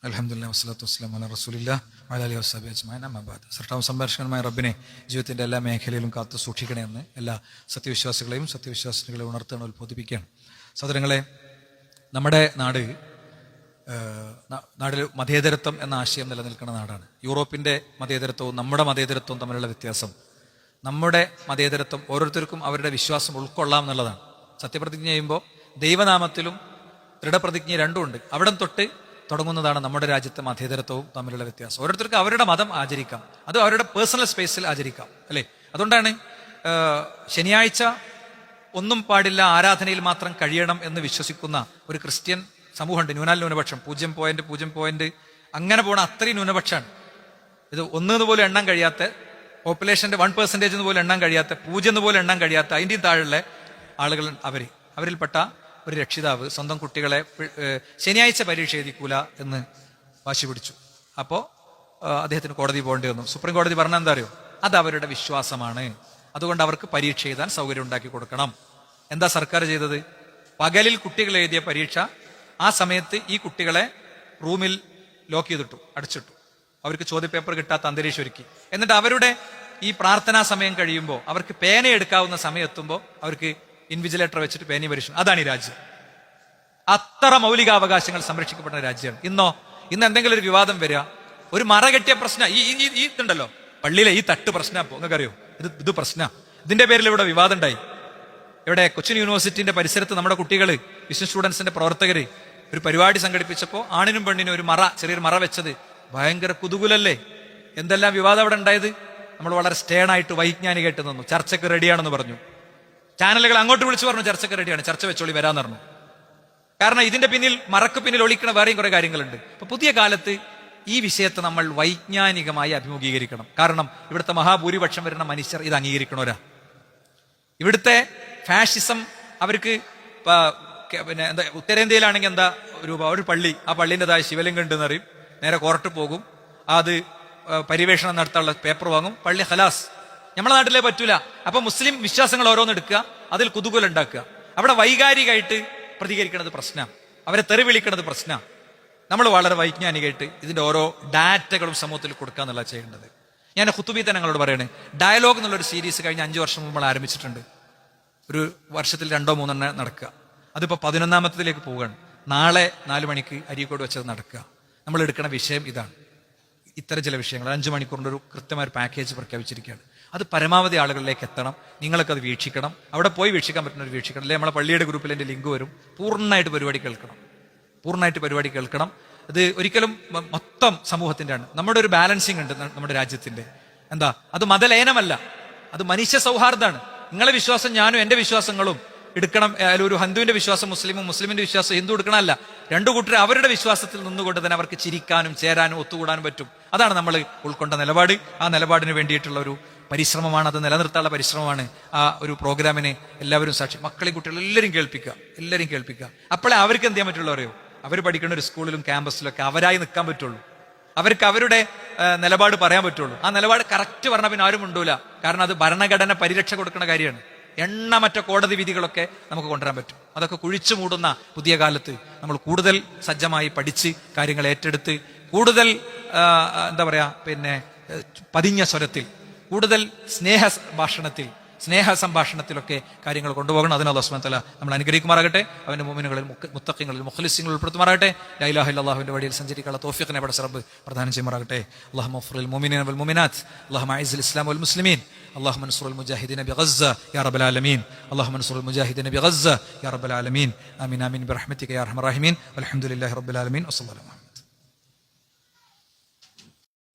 Speaker 1: അൽഹംദുലില്ലാഹി വസ്സലാത്തു വസ്സലാമു അലാ റസൂലില്ലാഹി വഅലാ ആലിഹി വസഹ്ബിഹി അജ്മഈൻ. അമ്മാ ബഅദ്. സർവ്വ സംരക്ഷകനായ റബ്ബിനെ ജീവിതത്തിന്റെ എല്ലാ മേഖലയിലും കാത്തു സൂക്ഷിക്കണമെന്ന് എല്ലാ സത്യവിശ്വാസികളെയും സത്യവിശ്വാസികളെയും ഉണർത്തുകയാണ്, ഉത്ബോധിപ്പിക്കുകയാണ്. സഹോദരങ്ങളെ, നമ്മുടെ നാടിൽ മതേതരത്വം എന്ന ആശയം നിലനിൽക്കുന്ന നാടാണ്. യൂറോപ്പിന്റെ മതേതരത്വവും നമ്മുടെ മതേതരത്വവും തമ്മിലുള്ള വ്യത്യാസം, നമ്മുടെ മതേതരത്വം ഓരോരുത്തർക്കും അവരുടെ വിശ്വാസം ഉൾക്കൊള്ളാം എന്നുള്ളതാണ്. സത്യപ്രതിജ്ഞ ചെയ്യുമ്പോൾ ദൈവനാമത്തിലും ദൃഢപ്രതിജ്ഞ രണ്ടുമുണ്ട്. അവിടം തൊട്ട് തുടങ്ങുന്നതാണ് നമ്മുടെ രാജ്യത്തെ മതേതരത്വവും തമ്മിലുള്ള വ്യത്യാസം. ഓരോരുത്തർക്ക് അവരുടെ മതം ആചരിക്കാം, അത് അവരുടെ പേഴ്സണൽ സ്പേസിൽ ആചരിക്കാം, അല്ലേ? അതുകൊണ്ടാണ് ശനിയാഴ്ച ഒന്നും പാടില്ല, ആരാധനയിൽ മാത്രം കഴിയണം എന്ന് വിശ്വസിക്കുന്ന ഒരു ക്രിസ്ത്യൻ സമൂഹമുണ്ട്. ന്യൂനപക്ഷം 0.0 അങ്ങനെ പോണ അത്രയും ന്യൂനപക്ഷമാണ്. ഇത് 1 പോലും എണ്ണാൻ കഴിയാത്ത, പോപ്പുലേഷന്റെ 1% പോലും എണ്ണാൻ കഴിയാത്ത, 0 പോലും എണ്ണാൻ കഴിയാത്ത അതിൻ്റെയും താഴെയുള്ള ആളുകൾ അവരിൽപ്പെട്ട ഒരു രക്ഷിതാവ് സ്വന്തം കുട്ടികളെ ശനിയാഴ്ച പരീക്ഷ എഴുതിക്കൂല എന്ന് വാശി പിടിച്ചു. അപ്പോൾ അദ്ദേഹത്തിന് കോടതി പോകേണ്ടി വന്നു. സുപ്രീം കോടതി പറഞ്ഞാൽ എന്താ അറിയോ? അത് അവരുടെ വിശ്വാസമാണ്, അതുകൊണ്ട് അവർക്ക് പരീക്ഷ എഴുതാൻ സൗകര്യം ഉണ്ടാക്കി കൊടുക്കണം. എന്താ സർക്കാർ ചെയ്തത്? പകലിൽ കുട്ടികൾ എഴുതിയ പരീക്ഷ ആ സമയത്ത് ഈ കുട്ടികളെ റൂമിൽ ലോക്ക് ചെയ്തിട്ടു, അടച്ചിട്ടു. അവർക്ക് ചോദ്യപേപ്പർ കിട്ടാത്ത അന്തരീക്ഷം ഒരുക്കി. എന്നിട്ട് അവരുടെ ഈ പ്രാർത്ഥനാ സമയം കഴിയുമ്പോൾ അവർക്ക് പേന എടുക്കാവുന്ന സമയം എത്തുമ്പോൾ അവർക്ക് ഇൻവിജിലേറ്റർ വെച്ചിട്ട് പേനയും പരീക്ഷണം. അതാണ് ഈ രാജ്യം. അത്ര മൗലികാവകാശങ്ങൾ സംരക്ഷിക്കപ്പെടുന്ന രാജ്യമാണ്. ഇന്ന് എന്തെങ്കിലും ഒരു വിവാദം വരിക, ഒരു മറ കെട്ടിയ പ്രശ്നം, ഈ ഇതുണ്ടല്ലോ പള്ളിയിലെ ഈ തട്ട് പ്രശ്നം, നിങ്ങൾക്കറിയോ ഇത് പ്രശ്നം, ഇതിന്റെ പേരിൽ ഇവിടെ വിവാദം ഉണ്ടായി. ഇവിടെ കൊച്ചിൻ യൂണിവേഴ്സിറ്റിന്റെ പരിസരത്ത് നമ്മുടെ കുട്ടികൾ, വിഷ്ണു സ്റ്റുഡൻസിന്റെ പ്രവർത്തകര് ഒരു പരിപാടി സംഘടിപ്പിച്ചപ്പോൾ ആണിനും പെണ്ണിനും ഒരു ചെറിയൊരു മറ വെച്ചത് ഭയങ്കര കുതൂഹലല്ലേ. എന്തെല്ലാം വിവാദം അവിടെ ഉണ്ടായത്. നമ്മൾ വളരെ സ്റ്റേണായിട്ട് വൈജ്ഞാനികമായിട്ട് നിന്നു. ചർച്ചയ്ക്ക് റെഡിയാണെന്ന് പറഞ്ഞു. ചാനലുകൾ അങ്ങോട്ട് വിളിച്ചു പറഞ്ഞു ചർച്ചയ്ക്ക് റെഡിയാണ്, ചർച്ച വെച്ചോളി വരാന്ന് പറഞ്ഞു. കാരണം ഇതിന്റെ പിന്നിൽ, മറക്ക് പിന്നിൽ ഒളിക്കണ വേറെയും കുറെ കാര്യങ്ങളുണ്ട്. അപ്പൊ പുതിയ കാലത്ത് ഈ വിഷയത്തെ നമ്മൾ വൈജ്ഞാനികമായി അഭിമുഖീകരിക്കണം. കാരണം ഇവിടുത്തെ മഹാഭൂരിപക്ഷം വരുന്ന മനുഷ്യർ ഇത് അംഗീകരിക്കണവരാ. ഇവിടുത്തെ ഫാഷിസം അവർക്ക് പിന്നെ എന്താ, ഉത്തരേന്ത്യയിലാണെങ്കിൽ എന്താ ഒരു പള്ളി, ആ പള്ളിൻ്റെതായ ശിവലിംഗം ഉണ്ടെന്ന് അറിയും, നേരെ കോർട്ട് പോകും, അത് പര്യവേഷണം നടത്താനുള്ള പേപ്പർ വാങ്ങും, പള്ളി ഹലാസ്. നമ്മളെ നാട്ടിലേ പറ്റൂല. അപ്പൊ മുസ്ലിം വിശ്വാസങ്ങൾ ഓരോന്ന് എടുക്കുക, അതിൽ കുതൂഹലം ഉണ്ടാക്കുക. അവിടെ വൈകാരികമായിട്ട് പ്രതികരിക്കുന്നത് പ്രശ്നം, അവരെ തെറി വിളിക്കുന്നത് പ്രശ്നം. നമ്മൾ വളരെ വൈജ്ഞാനികമായിട്ട് ഇതിന്റെ ഓരോ ഡാറ്റകളും സമൂഹത്തിൽ കൊടുക്കുക എന്നുള്ള ചെയ്യേണ്ടത്. ഞാൻ ഖുതുബി തന്നെ ഞങ്ങളോട് പറയണേ, ഡയലോഗ് എന്നുള്ളൊരു സീരീസ് കഴിഞ്ഞ 5 വർഷം മുമ്പ് നമ്മൾ ആരംഭിച്ചിട്ടുണ്ട്. ഒരു വർഷത്തിൽ 2-3 നടക്കുക. അതിപ്പോൾ 11ാമത്തേതിലേക്ക് പോവുകയാണ്. നാളെ 4 മണിക്ക് അരീക്കോട് വെച്ചത് നടക്കുക. നമ്മൾ എടുക്കുന്ന വിഷയം ഇതാണ്. ഇത്തരം ചില വിഷയങ്ങൾ 5 മണിക്കൂറിൻ്റെ ഒരു കൃത്യമായ ഒരു പാക്കേജ് പ്രഖ്യാപിച്ചിരിക്കുകയാണ്. അത് പരമാവധി ആളുകളിലേക്ക് എത്തണം. നിങ്ങളൊക്കെ അത് വീക്ഷിക്കണം. അവിടെ പോയി വീക്ഷിക്കാൻ പറ്റുന്ന ഒരു വീക്ഷിക്കണം. അല്ലെങ്കിൽ നമ്മളെ പള്ളിയുടെ ഗ്രൂപ്പിൽ എൻ്റെ ലിങ്ക് വരും. പൂർണ്ണമായിട്ട് പരിപാടി കേൾക്കണം. അത് ഒരിക്കലും മൊത്തം സമൂഹത്തിൻ്റെ ആണ്. നമ്മുടെ ഒരു ബാലൻസിങ് ഉണ്ട് നമ്മുടെ രാജ്യത്തിന്റെ. എന്താ, അത് മതലയനമല്ല, അത് മനുഷ്യ സൗഹാർദ്ദമാണ്. നിങ്ങളെ വിശ്വാസം ഞാനും എൻ്റെ വിശ്വാസങ്ങളും എടുക്കണം. ഒരു ഹിന്ദുവിന്റെ വിശ്വാസം മുസ്ലിമും, മുസ്ലിമിന്റെ വിശ്വാസം ഹിന്ദു എടുക്കണമല്ല. രണ്ടു കൂട്ടർ അവരുടെ വിശ്വാസത്തിൽ നിന്നുകൊണ്ട് തന്നെ അവർക്ക് ചിരിക്കാനും ചേരാനും ഒത്തുകൂടാനും പറ്റും. അതാണ് നമ്മൾ ഉൾക്കൊണ്ട നിലപാട്. ആ നിലപാടിന് വേണ്ടിയിട്ടുള്ള ഒരു പരിശ്രമമാണ്, അത് നിലനിർത്താനുള്ള പരിശ്രമമാണ്. ആ ഒരു പ്രോഗ്രാമിനെ എല്ലാവരും സാക്ഷി, മക്കളെയും കുട്ടികളും എല്ലാവരും കേൾപ്പിക്കുക. അപ്പോഴേ അവർക്ക് എന്ത് ചെയ്യാൻ പറ്റുള്ളൂ അറിയോ? അവർ പഠിക്കുന്ന ഒരു സ്കൂളിലും ക്യാമ്പസിലൊക്കെ അവരായി നിൽക്കാൻ പറ്റുള്ളൂ. അവർക്ക് അവരുടെ നിലപാട് പറയാൻ പറ്റുള്ളൂ. ആ നിലപാട് കറക്റ്റ് പറഞ്ഞാൽ പിന്നെ ആരും ഉണ്ടൂല. കാരണം അത് ഭരണഘടന പരിരക്ഷ കൊടുക്കുന്ന കാര്യമാണ്. എണ്ണമറ്റ കോടതി വിധികളൊക്കെ നമുക്ക് കൊണ്ടുവരാൻ പറ്റും. അതൊക്കെ കുഴിച്ചു മൂടുന്ന പുതിയ കാലത്ത് നമ്മൾ കൂടുതൽ സജ്ജമായി പഠിച്ച് കാര്യങ്ങൾ ഏറ്റെടുത്ത് കൂടുതൽ എന്താ പറയാ, പിന്നെ പതിഞ്ഞ സ്വരത്തിൽ, കൂടുതൽ സ്നേഹ സംഭാഷണത്തിലൊക്കെ കാര്യങ്ങൾ കൊണ്ടുപോകണം. അതിന് അല്ലാഹു സുബ്ഹാനഹു വ തആല നമ്മൾ അനുഗ്രഹിക്കുമാറാകട്ടെ. അവന്റെ മുഅ്മിനുകളിൽ, മുത്തഖീങ്ങളിൽ, മുഖ്ലിസീങ്ങളിൽ ഉൾപ്പെടുത്തുമാറാകട്ടെ. ലാ ഇലാഹ ഇല്ലല്ലാഹുവിന്റെ വഴിയിൽ സഞ്ചരിക്കാനുള്ള തൗഫീഖിനെ പടച്ച റബ്ബ് പ്രദാനം ചെയ്യുമാറാകട്ടെ. അല്ലാഹുമ്മ ഗ്ഫിർ മുഅ്മിനീന വൽ മുഅ്മിനാത്ത്, അല്ലാഹുമ്മ അഇസ്ൽ ഇസ്ലാം വൽ മുസ്ലിമീൻ, അല്ലാഹുമ്മ അൻസുർ മുജാഹിദീന ബിഗസ്സ യാ റബ്ബൽ ആലമീൻ, അല്ലാഹുമ്മ അൻസുർ മുജാഹിദീന ബിഗസ്സ യാ റബ്ബൽ ആലമീൻ. ആമീൻ ആമീൻ ബിറഹ്മതിക യാ അർഹമർ റഹീമീൻ. വൽഹംദുലില്ലാഹി റബ്ബിൽ ആലമീൻ. വസല്ലല്ലാഹു